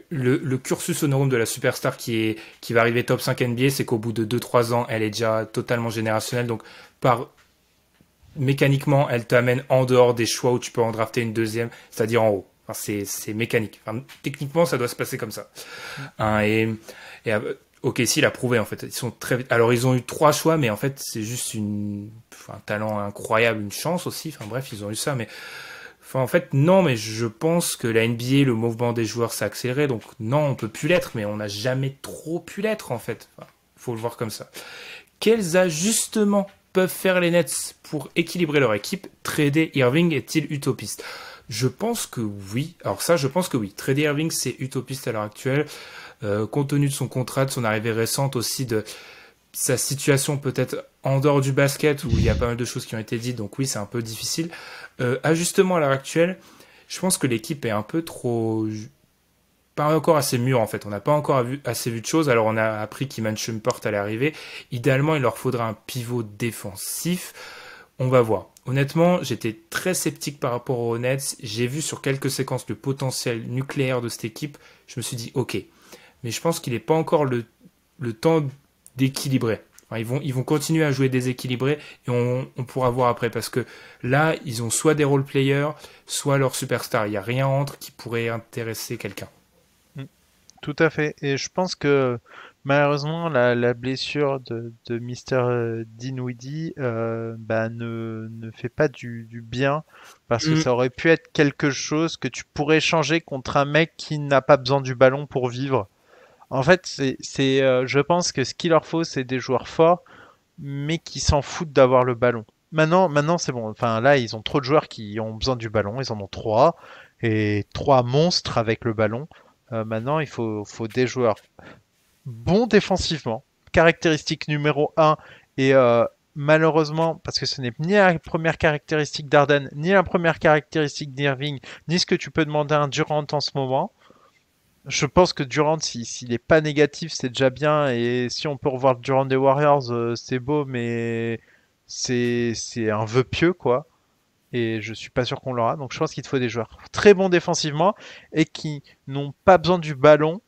le cursus honorum de la superstar qui va arriver top 5 NBA, c'est qu'au bout de 2-3 ans, elle est déjà totalement générationnelle. Donc, par mécaniquement, elle t'amène en dehors des choix où tu peux en drafter une deuxième, c'est-à-dire en haut. Enfin, c'est mécanique. Enfin, techniquement, ça doit se passer comme ça. Hein, ok, s'il a prouvé en fait. Ils sont très. Alors, ils ont eu 3 choix, mais en fait, c'est juste un talent incroyable, une chance aussi. Enfin, bref, ils ont eu ça, mais. Enfin, en fait, non, mais je pense que la NBA, le mouvement des joueurs s'est accéléré, donc non, on peut plus l'être, mais on n'a jamais trop pu l'être, en fait. Enfin, faut le voir comme ça. Quels ajustements peuvent faire les Nets pour équilibrer leur équipe? Trader Irving est-il utopiste? Je pense que oui. Alors ça, je pense que oui. Trader Irving, c'est utopiste à l'heure actuelle, compte tenu de son contrat, de son arrivée récente aussi, de sa situation peut-être en dehors du basket où il y a pas mal de choses qui ont été dites, donc oui, c'est un peu difficile. Ajustement à l'heure actuelle, je pense que l'équipe est un peu trop. Pas encore assez mûre en fait. On n'a pas encore assez vu de choses. Alors on a appris qu'Iman Shumpert allait arriver. Idéalement, il leur faudra un pivot défensif. On va voir. Honnêtement, j'étais très sceptique par rapport aux Nets. J'ai vu sur quelques séquences le potentiel nucléaire de cette équipe. Je me suis dit, ok. Mais je pense qu'il n'est pas encore le temps d'équilibrer. Enfin, ils vont continuer à jouer déséquilibré et on pourra voir après parce que là, ils ont soit des role players, soit leur superstar. Il n'y a rien entre qui pourrait intéresser quelqu'un. Mm. Tout à fait. Et je pense que Malheureusement, la blessure de Mr. Dinwiddie ne fait pas du bien parce que Hmm, ça aurait pu être quelque chose que tu pourrais changer contre un mec qui n'a pas besoin du ballon pour vivre. En fait, je pense que ce qu'il leur faut, c'est des joueurs forts, mais qui s'en foutent d'avoir le ballon. Maintenant, c'est bon. Enfin, là, ils ont trop de joueurs qui ont besoin du ballon. Ils en ont trois et trois monstres avec le ballon. Maintenant, faut des joueurs bon défensivement, caractéristique numéro un et malheureusement, parce que ce n'est ni la première caractéristique d'Arden, ni la première caractéristique d'Irving, ni ce que tu peux demander à un Durant en ce moment. Je pense que Durant, s'il est pas négatif, c'est déjà bien. Et si on peut revoir le Durant des Warriors, c'est beau, mais c'est un vœu pieux, quoi. Et je suis pas sûr qu'on l'aura. Donc je pense qu'il te faut des joueurs très bons défensivement et qui n'ont pas besoin du ballon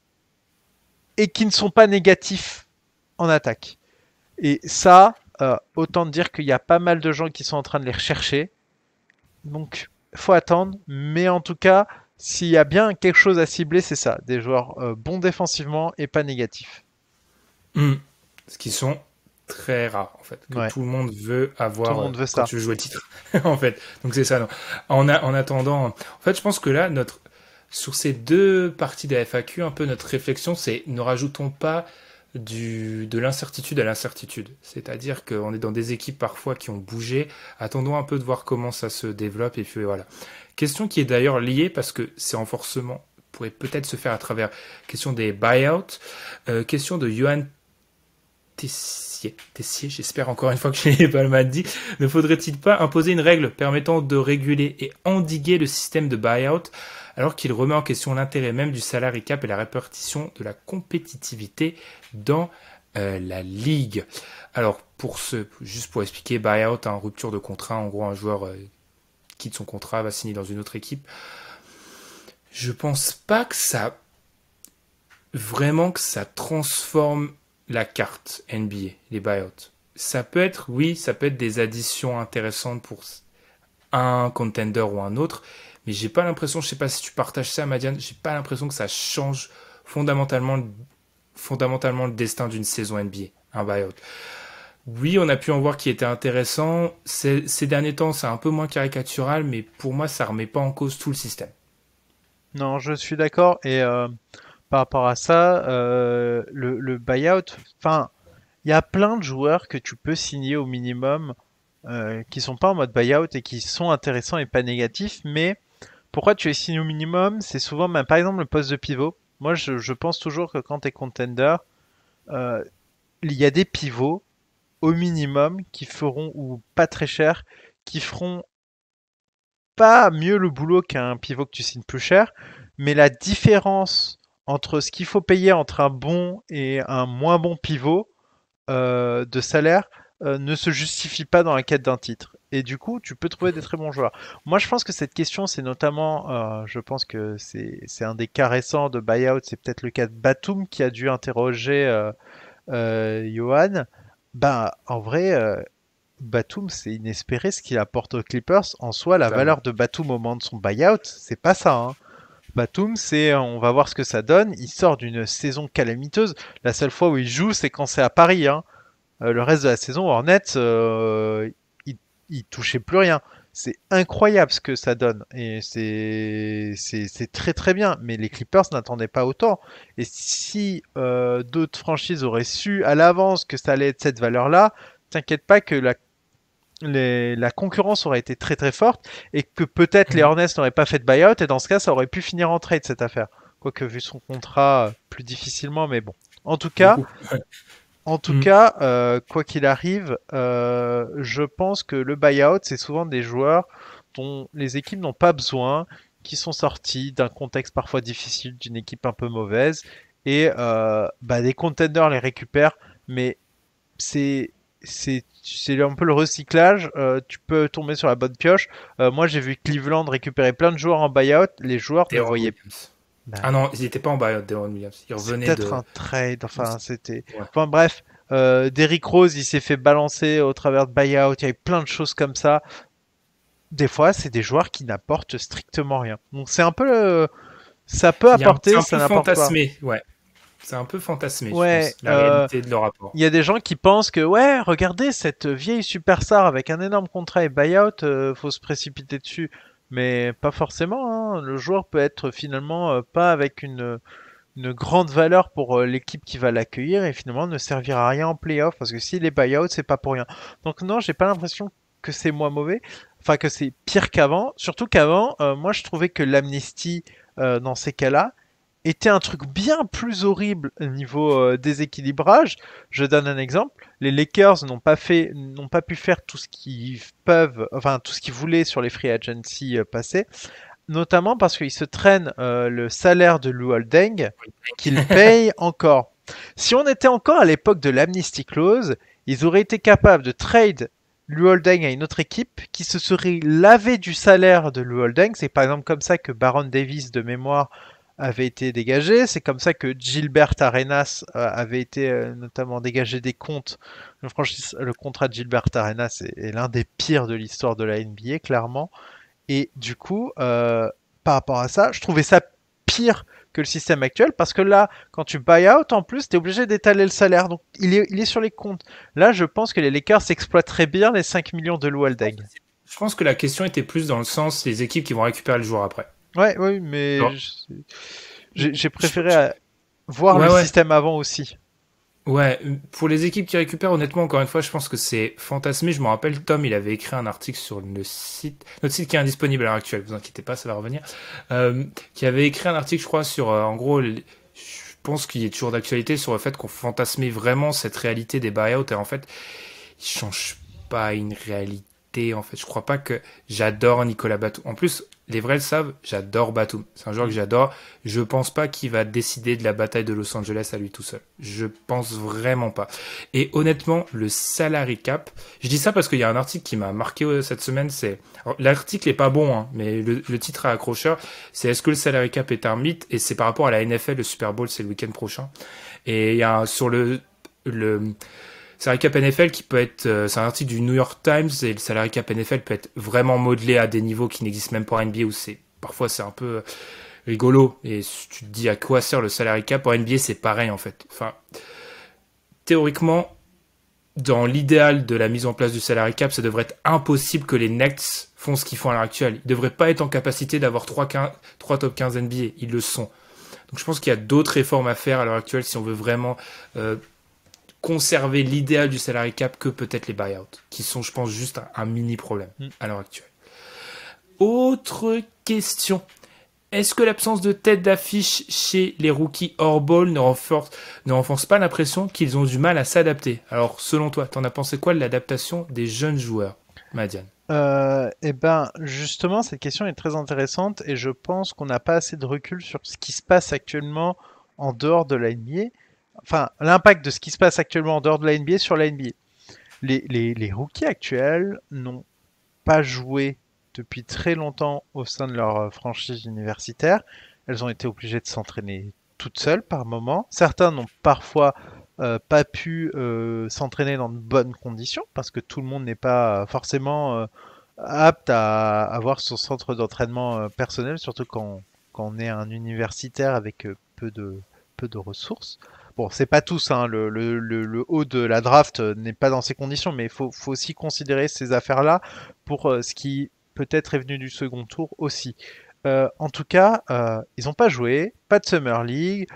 et qui ne sont pas négatifs en attaque. Et ça, autant dire qu'il y a pas mal de gens qui sont en train de les rechercher. Donc, faut attendre. Mais en tout cas, s'il y a bien quelque chose à cibler, c'est ça. Des joueurs bons défensivement et pas négatifs. hmm. Ce qui sont très rares, en fait, que Ouais, tout le monde veut tout le avoir monde veut quand ça. tu veux jouer au titre, en fait. Donc c'est ça, non. En attendant, en fait, je pense que là, sur ces deux parties de la FAQ, un peu notre réflexion, c'est ne rajoutons pas de l'incertitude à l'incertitude. C'est-à-dire qu'on est dans des équipes parfois qui ont bougé. Attendons un peu de voir comment ça se développe et puis voilà. Question qui est d'ailleurs liée parce que ces renforcements pourraient peut-être se faire à travers question des buyouts. Question de Johan Tessier, j'espère encore une fois que je n'ai pas mal dit. Ne faudrait-il pas imposer une règle permettant de réguler et endiguer le système de buyout alors qu'il remet en question l'intérêt même du salary cap et la répartition de la compétitivité dans la ligue. Alors, juste pour expliquer, buyout, rupture de contrat, en gros, un joueur quitte son contrat, va signer dans une autre équipe. Je pense pas que ça, vraiment que ça transforme la carte NBA, les buyouts. Ça peut être, oui, ça peut être des additions intéressantes pour un contender ou un autre, mais j'ai pas l'impression, je sais pas si tu partages ça, Madiane, j'ai pas l'impression que ça change fondamentalement, fondamentalement le destin d'une saison NBA, un buyout. Oui, on a pu en voir qui était intéressant. Ces derniers temps, c'est un peu moins caricatural, mais pour moi, ça remet pas en cause tout le système. Non, je suis d'accord. Et par rapport à ça, le buyout, enfin, il y a plein de joueurs que tu peux signer au minimum qui sont pas en mode buyout et qui sont intéressants et pas négatifs. Mais pourquoi tu les signes au minimum? C'est souvent, ben, par exemple, le poste de pivot. Moi, je pense toujours que quand tu es contender, euh, il y a des pivots au minimum qui feront, ou pas très cher, qui feront pas mieux le boulot qu'un pivot que tu signes plus cher, mais la différence entre ce qu'il faut payer entre un bon et un moins bon pivot de salaire ne se justifie pas dans la quête d'un titre. Et du coup, tu peux trouver des très bons joueurs. Moi, je pense que cette question, c'est notamment, je pense que c'est un des cas récents de buyout, c'est peut-être le cas de Batum qui a dû interroger Johan. Ben, en vrai, Batum, c'est inespéré ce qu'il apporte aux Clippers. En soi, la Clairement. valeur de Batum au moment de son buyout, c'est pas ça, hein. Batum, c'est, on va voir ce que ça donne. Il sort d'une saison calamiteuse. La seule fois où il joue, c'est quand c'est à Paris, hein. Le reste de la saison, Hornets, il touchait plus rien. C'est incroyable ce que ça donne et c'est très très bien. Mais les Clippers n'attendaient pas autant. Et si d'autres franchises auraient su à l'avance que ça allait être cette valeur-là, t'inquiète pas que la concurrence aurait été très très forte et que peut-être les Mhm. Hornets n'auraient pas fait de buyout et dans ce cas, ça aurait pu finir en trade cette affaire. Quoique vu son contrat, plus difficilement, mais bon. En tout cas, Beaucoup. en tout Mhm. cas, quoi qu'il arrive, je pense que le buyout, c'est souvent des joueurs dont les équipes n'ont pas besoin, qui sont sortis d'un contexte parfois difficile, d'une équipe un peu mauvaise, et bah, des contenders les récupèrent, mais c'est c'est un peu le recyclage. Tu peux tomber sur la bonne pioche. Moi, j'ai vu Cleveland récupérer plein de joueurs en buyout. Les joueurs ne Deron voyaient. Williams. Bah, Ah non, ils n'étaient pas en buyout, Deron Williams. Ils c'est revenaient peut-être de. un trade. Enfin, c'était. Ouais. Enfin bref, Derrick Rose, il s'est fait balancer au travers de buyout. Il y avait plein de choses comme ça. Des fois, c'est des joueurs qui n'apportent strictement rien. Donc c'est un peu, ça peut C'est apporter, un ça peu n'apporte pas. fantasmé, ouais. c'est un peu fantasmé, je Ouais, pense, la réalité de leur rapport. il y a des gens qui pensent que ouais, regardez cette vieille superstar avec un énorme contrat et buyout, faut se précipiter dessus. Mais pas forcément, hein. Le joueur peut être finalement pas avec une grande valeur pour l'équipe qui va l'accueillir et finalement ne servir à rien en playoff parce que s'il est buyout, c'est pas pour rien. Donc non, j'ai pas l'impression que c'est moins mauvais, enfin que c'est pire qu'avant. Surtout qu'avant, moi je trouvais que l'amnistie dans ces cas-là était un truc bien plus horrible au niveau déséquilibrage. Je donne un exemple. Les Lakers n'ont pas pu faire tout ce qu'ils peuvent, enfin tout ce qu'ils voulaient sur les free agency passés, notamment parce qu'ils se traînent le salaire de Lou Holding qu'ils payent encore. Si on était encore à l'époque de l'amnesty clause, ils auraient été capables de trade Lou Holding à une autre équipe qui se serait lavé du salaire de Lou Holding. C'est par exemple comme ça que Baron Davis de mémoire avait été dégagé. C'est comme ça que Gilbert Arenas avait été notamment dégagé des comptes. Le contrat de Gilbert Arenas est l'un des pires de l'histoire de la NBA, clairement. Et du coup, par rapport à ça, je trouvais ça pire que le système actuel parce que là, quand tu buy out, en plus, tu es obligé d'étaler le salaire. Donc, il est sur les comptes. Là, je pense que les Lakers exploiteraient bien les 5 millions de Lou Holding. Je pense que la question était plus dans le sens des équipes qui vont récupérer le joueur après. Ouais, oui, mais Genre, j'ai je- préféré voir le ouais, ouais. système avant aussi. Ouais, pour les équipes qui récupèrent, honnêtement, encore une fois, je pense que c'est fantasmé. Je me rappelle, Tom, il avait écrit un article sur le site, notre site qui est indisponible à l'heure actuelle, vous inquiétez pas, ça va revenir, qui avait écrit un article, je crois, sur, en gros, je pense qu'il est toujours d'actualité sur le fait qu'on fantasmait vraiment cette réalité des buyouts, et en fait, il change pas une réalité, en fait. Je crois pas que j'adore Nicolas Batum. En plus, les vrais le savent, j'adore Batum. C'est un joueur que j'adore. Je pense pas qu'il va décider de la bataille de Los Angeles à lui tout seul. Je pense vraiment pas. Et honnêtement, le salary cap, je dis ça parce qu'il y a un article qui m'a marqué cette semaine, alors, l'article est pas bon, hein, mais le titre à accrocheur, c'est est-ce que le salary cap est un mythe? Et c'est par rapport à la NFL, le Super Bowl, c'est le week-end prochain. Et il y a sur le salary cap NFL qui peut être, c'est un article du New York Times et le salary cap NFL peut être vraiment modelé à des niveaux qui n'existent même pas en NBA où parfois c'est un peu rigolo et tu te dis à quoi sert le salary cap en NBA, c'est pareil en fait. Enfin, théoriquement, dans l'idéal de la mise en place du salary cap, ça devrait être impossible que les Nets font ce qu'ils font à l'heure actuelle. Ils devraient pas être en capacité d'avoir 3 top 15 NBA. Ils le sont. Donc je pense qu'il y a d'autres réformes à faire à l'heure actuelle si on veut vraiment conserver l'idéal du salary cap que peut-être les buyouts, qui sont, je pense, juste un mini problème à l'heure actuelle. Autre question. Est-ce que l'absence de tête d'affiche chez les rookies hors ball ne renforce pas l'impression qu'ils ont du mal à s'adapter? Alors, selon toi, t'en as pensé quoi de l'adaptation des jeunes joueurs, Madiane? Eh ben, justement, cette question est très intéressante et je pense qu'on n'a pas assez de recul sur ce qui se passe actuellement en dehors de la NBA. Enfin, l'impact de ce qui se passe actuellement en dehors de la NBA sur la NBA. Les rookies actuels n'ont pas joué depuis très longtemps au sein de leur franchise universitaire. Elles ont été obligées de s'entraîner toutes seules par moment. Certains n'ont parfois pas pu s'entraîner dans de bonnes conditions parce que tout le monde n'est pas forcément apte à avoir son centre d'entraînement personnel, surtout quand on est un universitaire avec peu de ressources. Bon, c'est pas tous, hein, le haut de la draft n'est pas dans ces conditions, mais faut aussi considérer ces affaires-là pour ce qui peut-être est venu du second tour aussi. En tout cas, ils n'ont pas joué, pas de Summer League.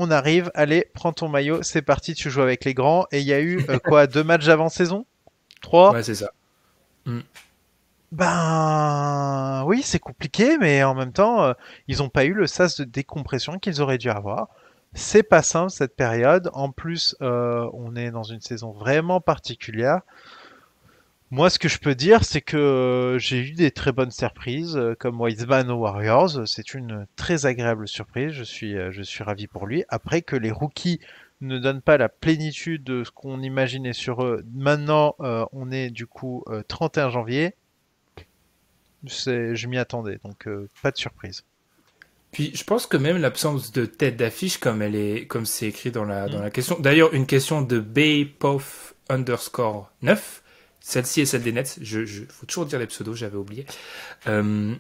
On arrive, allez, prends ton maillot, c'est parti, tu joues avec les grands. Et il y a eu quoi, 2 matchs d'avant-saison? Trois? Ouais, c'est ça. Mm. Ben oui, c'est compliqué, mais en même temps, ils n'ont pas eu le sas de décompression qu'ils auraient dû avoir. C'est pas simple cette période. En plus, on est dans une saison vraiment particulière. Moi, ce que je peux dire, c'est que j'ai eu des très bonnes surprises, comme Wiseman aux Warriors. C'est une très agréable surprise. Je suis ravi pour lui. Après que les rookies ne donnent pas la plénitude de ce qu'on imaginait sur eux. Maintenant, on est du coup 31 janvier. Je m'y attendais, donc pas de surprise. Puis je pense que même l'absence de tête d'affiche, comme c'est écrit dans Mm. la question. D'ailleurs, une question de Baypof underscore 9. Celle-ci est celle des Nets. Faut toujours dire les pseudos, j'avais oublié. Euh,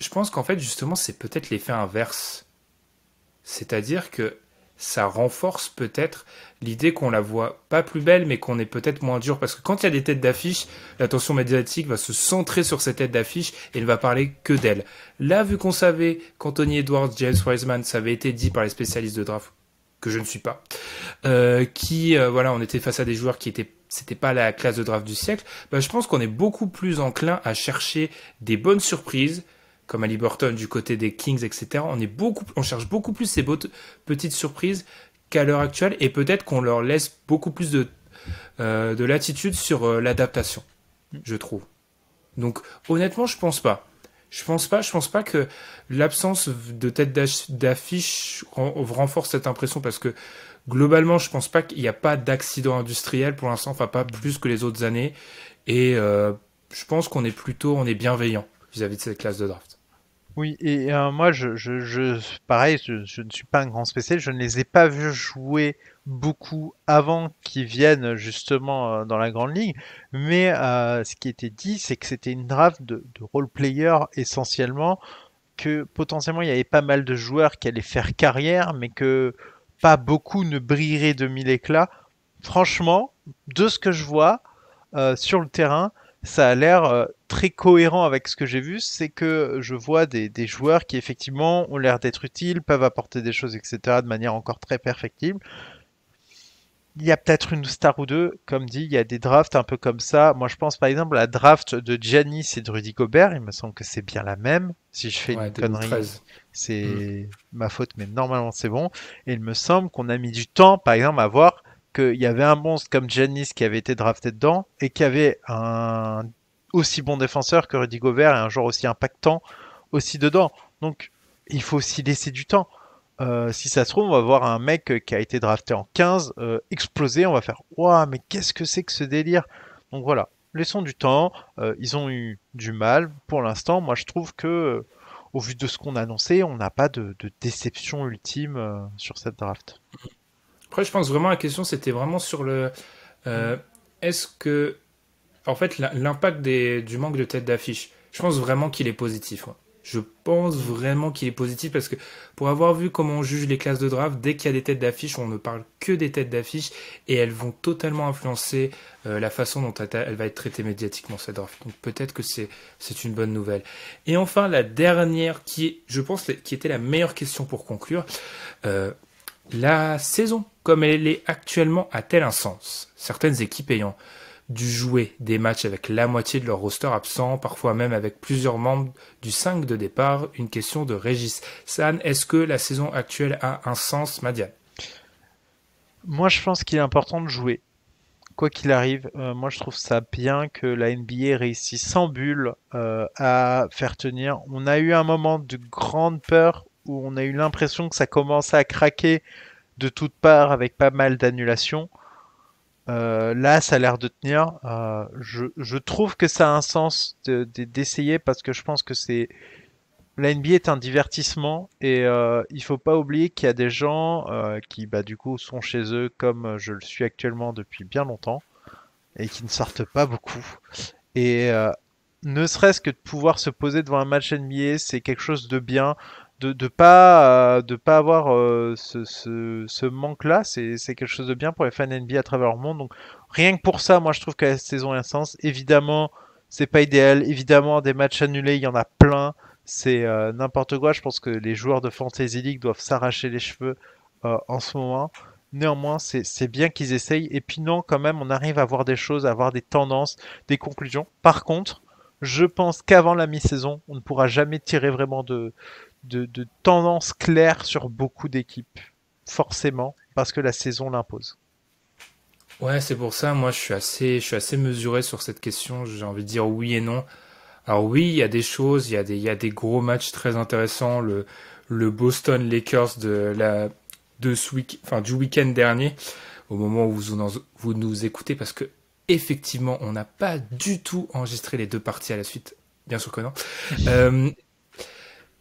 je pense qu'en fait, justement, c'est peut-être l'effet inverse. C'est-à-dire que ça renforce peut-être l'idée qu'on la voit pas plus belle, mais qu'on est peut-être moins dur. Parce que quand il y a des têtes d'affiche, l'attention médiatique va se centrer sur ces têtes d'affiche et ne va parler que d'elles. Là, vu qu'on savait qu'Anthony Edwards, James Wiseman, ça avait été dit par les spécialistes de draft, que je ne suis pas, voilà, on était face à des joueurs qui étaient c'était pas la classe de draft du siècle, bah, je pense qu'on est beaucoup plus enclin à chercher des bonnes surprises, comme Haliburton du côté des Kings, etc. On cherche beaucoup plus ces petites surprises qu'à l'heure actuelle, et peut-être qu'on leur laisse beaucoup plus de latitude sur l'adaptation, je trouve. Donc, honnêtement, je pense pas. Je pense pas que l'absence de tête d'affiche renforce cette impression parce que globalement, je pense pas qu'il n'y a pas d'accident industriel pour l'instant, enfin pas plus que les autres années. Et je pense on est bienveillant vis-à-vis de cette classe de draft. Oui, et moi, pareil, je ne suis pas un grand spécialiste, je ne les ai pas vus jouer beaucoup avant qu'ils viennent justement dans la grande ligue, mais ce qui était dit, c'est que c'était une draft de role-player essentiellement, que potentiellement il y avait pas mal de joueurs qui allaient faire carrière, mais que pas beaucoup ne brilleraient de mille éclats. Franchement, de ce que je vois sur le terrain, ça a l'air très cohérent avec ce que j'ai vu. C'est que je vois des joueurs qui effectivement ont l'air d'être utiles, peuvent apporter des choses, etc. de manière encore très perfectible. Il y a peut-être une star ou deux, comme dit, il y a des drafts un peu comme ça. Moi, je pense par exemple à la draft de Giannis et de Rudy Gobert. Il me semble que c'est bien la même. Si je fais Ouais, une connerie, 2013. Hmm. c'est ma faute, mais normalement c'est bon. Et il me semble qu'on a mis du temps, par exemple, à voir qu'il y avait un monstre comme Giannis qui avait été drafté dedans et qui avait un aussi bon défenseur que Rudy Gobert et un joueur aussi impactant aussi dedans. Donc, il faut aussi laisser du temps. Si ça se trouve, on va voir un mec qui a été drafté en 15 exploser. On va faire waouh, mais qu'est-ce que c'est que ce délire? Donc voilà, laissons du temps. Ils ont eu du mal pour l'instant. Moi, je trouve que, au vu de ce qu'on a annoncé, on n'a pas de déception ultime sur cette draft. Après, je pense vraiment la question, c'était vraiment sur le Mm. euh, est-ce que en fait, l'impact du manque de tête d'affiche, je pense vraiment qu'il est positif. Ouais. Je pense Mm. vraiment qu'il est positif parce que pour avoir vu comment on juge les classes de draft, dès qu'il y a des têtes d'affiche, on ne parle que des têtes d'affiche et elles vont totalement influencer la façon dont elle va être traitée médiatiquement cette draft. Donc peut-être que c'est une bonne nouvelle. Et enfin, la dernière qui est, je pense, qui était la meilleure question pour conclure. Euh, la saison, comme elle est actuellement, a-t-elle un sens? Certaines équipes ayant dû jouer des matchs avec la moitié de leur roster absent, parfois même avec plusieurs membres du 5 de départ, une question de Régis. San, est-ce que la saison actuelle a un sens, Madiane? Moi, je pense qu'il est important de jouer. Quoi qu'il arrive, moi je trouve ça bien que la NBA réussisse sans bulle à faire tenir. On a eu un moment de grande peur où on a eu l'impression que ça commençait à craquer de toutes parts avec pas mal d'annulations. Là, ça a l'air de tenir. Je trouve que ça a un sens d'essayer parce que je pense que c'est la NBA est un divertissement et il faut pas oublier qu'il y a des gens qui bah du coup sont chez eux comme je le suis actuellement depuis bien longtemps et qui ne sortent pas beaucoup. Et ne serait-ce que de pouvoir se poser devant un match NBA, c'est quelque chose de bien. De pas avoir ce manque-là, c'est quelque chose de bien pour les fans NBA à travers le monde. Donc rien que pour ça, moi je trouve que la saison a un sens. Évidemment, c'est pas idéal. Évidemment, des matchs annulés, il y en a plein. C'est n'importe quoi. Je pense que les joueurs de Fantasy League doivent s'arracher les cheveux en ce moment. Néanmoins, c'est bien qu'ils essayent. Et puis non, quand même, on arrive à voir des choses, à voir des tendances, des conclusions. Par contre, je pense qu'avant la mi-saison, on ne pourra jamais tirer vraiment de tendances claires sur beaucoup d'équipes. Forcément, parce que la saison l'impose. Ouais, c'est pour ça, moi je suis assez mesuré sur cette question, j'ai envie de dire oui et non. Alors oui, il y a des choses, il y a des gros matchs très intéressants, le Boston Lakers du week-end dernier, au moment où vous nous écoutez, parce que effectivement, on n'a pas du tout enregistré les deux parties à la suite. Bien sûr que non. Euh,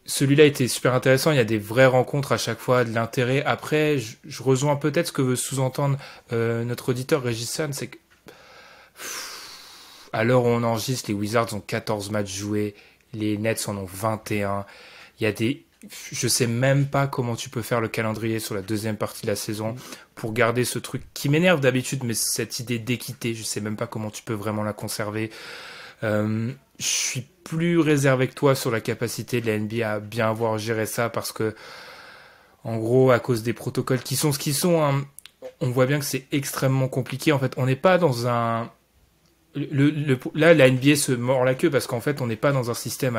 Celui-là était super intéressant. Il y a des vraies rencontres à chaque fois, de l'intérêt. Après, je rejoins peut-être ce que veut sous-entendre notre auditeur Régis San, c'est que à l'heure où on enregistre, les Wizards ont 14 matchs joués, les Nets en ont 21. Il y a je sais même pas comment tu peux faire le calendrier sur la deuxième partie de la saison pour garder ce truc qui m'énerve d'habitude, mais cette idée d'équité, je sais même pas comment tu peux vraiment la conserver. Je suis plus réservé que toi sur la capacité de la NBA à bien avoir géré ça parce que, en gros, à cause des protocoles qui sont ce qu'ils sont, hein, on voit bien que c'est extrêmement compliqué. En fait, on n'est pas dans un là, la NBA se mord la queue parce qu'en fait, on n'est pas dans un système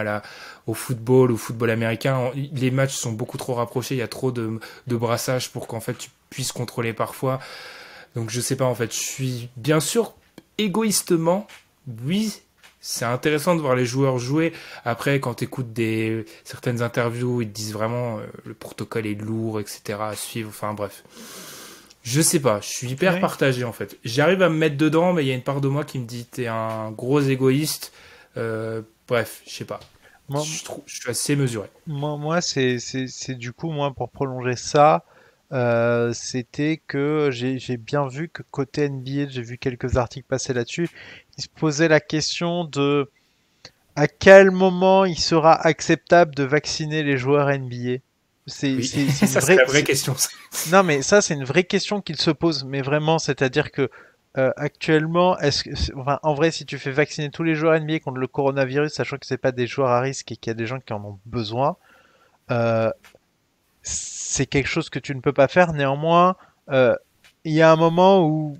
au football américain. Les matchs sont beaucoup trop rapprochés. Il y a trop de brassage pour qu'en fait tu puisses contrôler parfois. Donc, je sais pas. En fait, je suis bien sûr égoïstement, oui. C'est intéressant de voir les joueurs jouer. Après, quand tu écoutes certaines interviews, ils te disent vraiment le protocole est lourd, etc. à suivre. Enfin, bref. Je sais pas, je suis hyper Oui. partagé en fait. J'arrive à me mettre dedans, mais il y a une part de moi qui me dit t'es un gros égoïste. Bref, je sais pas. Moi, Je suis assez mesuré. moi, c'est du coup, moi, pour prolonger ça, c'était que j'ai bien vu que côté NBA, j'ai vu quelques articles passer là-dessus, ils se posaient la question de à quel moment il sera acceptable de vacciner les joueurs NBA. Oui, C'est une ça c'est vraie, la vraie question. Ça. non, mais ça, c'est une vraie question qu'ils se posent, mais vraiment, c'est-à-dire que actuellement, enfin, en vrai, si tu fais vacciner tous les joueurs NBA contre le coronavirus, sachant que c'est pas des joueurs à risque et qu'il y a des gens qui en ont besoin, euh, c'est quelque chose que tu ne peux pas faire. Néanmoins, euh, il y a un moment où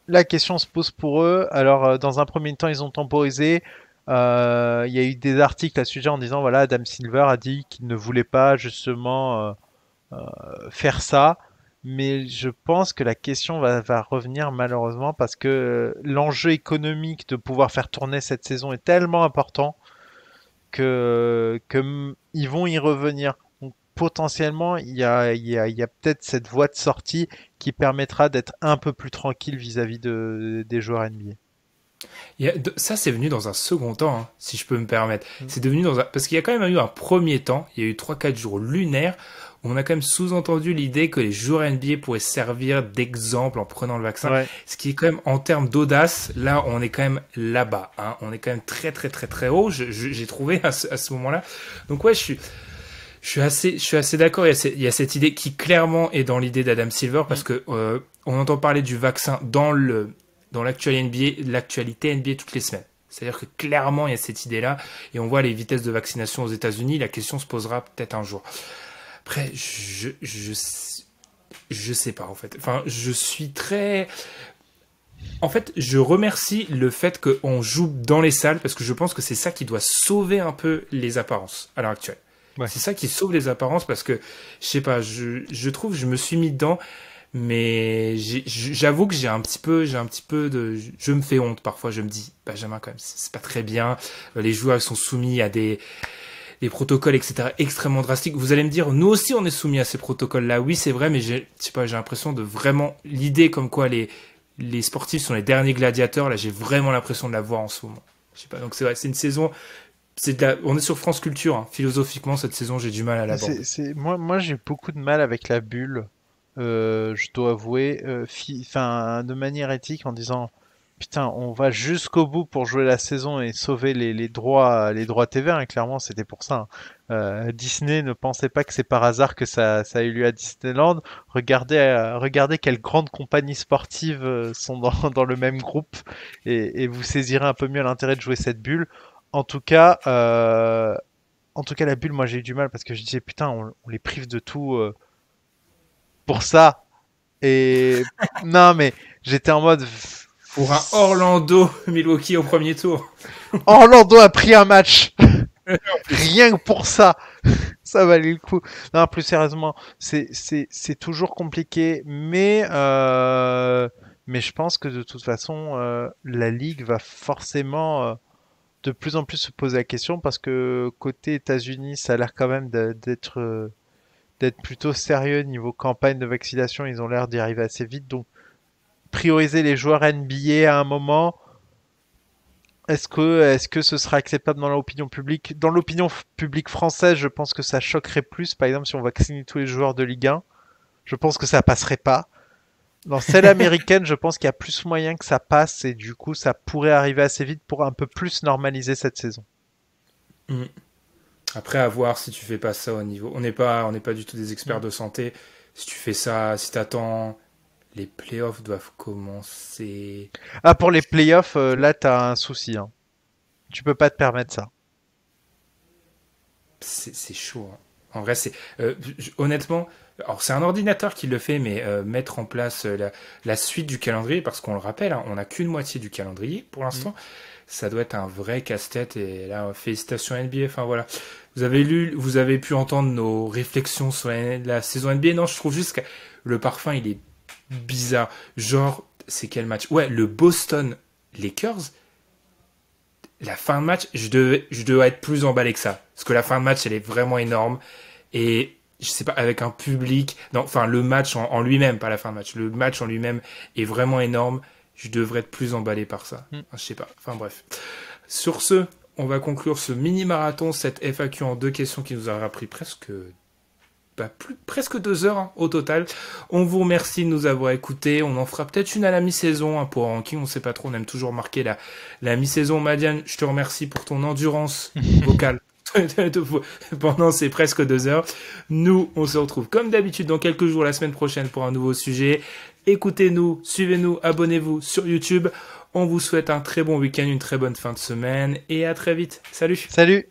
la question se pose pour eux. Alors, dans un premier temps, ils ont temporisé. Il y a eu des articles à ce sujet en disant, voilà, Adam Silver a dit qu'il ne voulait pas justement faire ça. Mais je pense que la question va revenir malheureusement parce que l'enjeu économique de pouvoir faire tourner cette saison est tellement important que ils vont y revenir. Donc, potentiellement, il y a peut-être cette voie de sortie qui permettra d'être un peu plus tranquille vis-à-vis des joueurs NBA. Ça c'est venu dans un second temps, hein, si je peux me permettre. Mm. C'est devenu parce qu'il y a quand même eu un premier temps, il y a eu 3-4 jours lunaires, où on a quand même sous-entendu l'idée que les joueurs NBA pourraient servir d'exemple en prenant le vaccin. Ouais. Ce qui est quand même, en termes d'audace, là, on est quand même là-bas. Hein. On est quand même très, très, très, très haut, j'ai trouvé à ce moment-là. Donc ouais, je suis assez d'accord. Il y a cette idée qui clairement est dans l'idée d'Adam Silver parce Mm. que on entend parler du vaccin dans l'actualité NBA toutes les semaines. C'est-à-dire que clairement il y a cette idée-là et on voit les vitesses de vaccination aux États-Unis. La question se posera peut-être un jour. Après, je sais pas en fait. Enfin, je suis très. En fait, je remercie le fait qu'on joue dans les salles parce que je pense que c'est ça qui doit sauver un peu les apparences à l'heure actuelle. Ouais. C'est ça qui sauve les apparences parce que, je sais pas, je trouve, je me suis mis dedans, mais j'avoue que j'ai un petit peu je me fais honte parfois, je me dis, Benjamin, quand même, c'est pas très bien, les joueurs sont soumis à des protocoles, etc., extrêmement drastiques. Vous allez me dire, nous aussi on est soumis à ces protocoles-là, oui c'est vrai, mais je sais pas, j'ai l'impression de vraiment, l'idée comme quoi les sportifs sont les derniers gladiateurs, là j'ai vraiment l'impression de la voir en ce moment. Je sais pas, donc c'est vrai, c'est une saison, on est sur France Culture, hein. Philosophiquement cette saison j'ai du mal à l'aborder. Moi, j'ai beaucoup de mal avec la bulle. Je dois avouer, enfin, de manière éthique, en disant, putain, on va jusqu'au bout pour jouer la saison et sauver les droits TV. Hein, clairement, c'était pour ça. Hein. Disney ne pensait pas que c'est par hasard que ça a eu lieu à Disneyland. Regardez quelles grandes compagnies sportives sont dans le même groupe et vous saisirez un peu mieux l'intérêt de jouer cette bulle. En tout cas, euh, en tout cas, la bulle, moi, j'ai eu du mal parce que je disais, putain, on les prive de tout pour ça. Et non, mais j'étais en mode. Pour un Orlando Milwaukee au premier tour. Orlando a pris un match. Rien que pour ça, ça valait le coup. Non, plus sérieusement, c'est toujours compliqué, mais je pense que de toute façon, la ligue va forcément de plus en plus se poser la question parce que côté États-Unis, ça a l'air quand même d'être plutôt sérieux niveau campagne de vaccination. Ils ont l'air d'y arriver assez vite, donc prioriser les joueurs NBA à un moment. Est-ce que ce sera acceptable dans l'opinion publique? Dans l'opinion publique française, je pense que ça choquerait plus. Par exemple, si on vaccinait tous les joueurs de Ligue 1, je pense que ça passerait pas. Dans celle américaine, je pense qu'il y a plus moyen que ça passe et du coup, ça pourrait arriver assez vite pour un peu plus normaliser cette saison. Mm. Après, à voir si tu fais pas ça au niveau. On n'est pas du tout des experts de santé. Si tu fais ça, si t'attends, les playoffs doivent commencer. Ah, pour les playoffs, là, t'as un souci, hein. Tu peux pas te permettre ça. C'est chaud, hein. En vrai, honnêtement, alors c'est un ordinateur qui le fait, mais mettre en place la suite du calendrier, parce qu'on le rappelle, hein, on n'a qu'une moitié du calendrier pour Mm. l'instant, ça doit être un vrai casse-tête. Et là, félicitations NBA. Enfin voilà, vous avez pu entendre nos réflexions sur la saison NBA. Non, je trouve juste que le parfum, il est bizarre. Genre, c'est quel match? Ouais, le Boston Lakers. La fin de match, je devais être plus emballé que ça. Parce que la fin de match, elle est vraiment énorme. Et je sais pas, avec un public. Non, enfin, le match en lui-même, pas la fin de match. Le match en lui-même est vraiment énorme. Je devrais être plus emballé par ça. Mm. Enfin, je sais pas. Enfin, bref. Sur ce, on va conclure ce mini-marathon, cette FAQ en 2 questions qui nous aura pris presque 2 heures, hein, au total. On vous remercie de nous avoir écoutés. On en fera peut-être une à la mi-saison, hein, pour un ranking. On sait pas trop. On aime toujours marquer la mi-saison. Madiane, je te remercie pour ton endurance vocale pendant ces presque 2 heures. Nous, on se retrouve comme d'habitude dans quelques jours la semaine prochaine pour un nouveau sujet. Écoutez-nous, suivez-nous, abonnez-vous sur YouTube. On vous souhaite un très bon week-end, une très bonne fin de semaine et à très vite. Salut! Salut!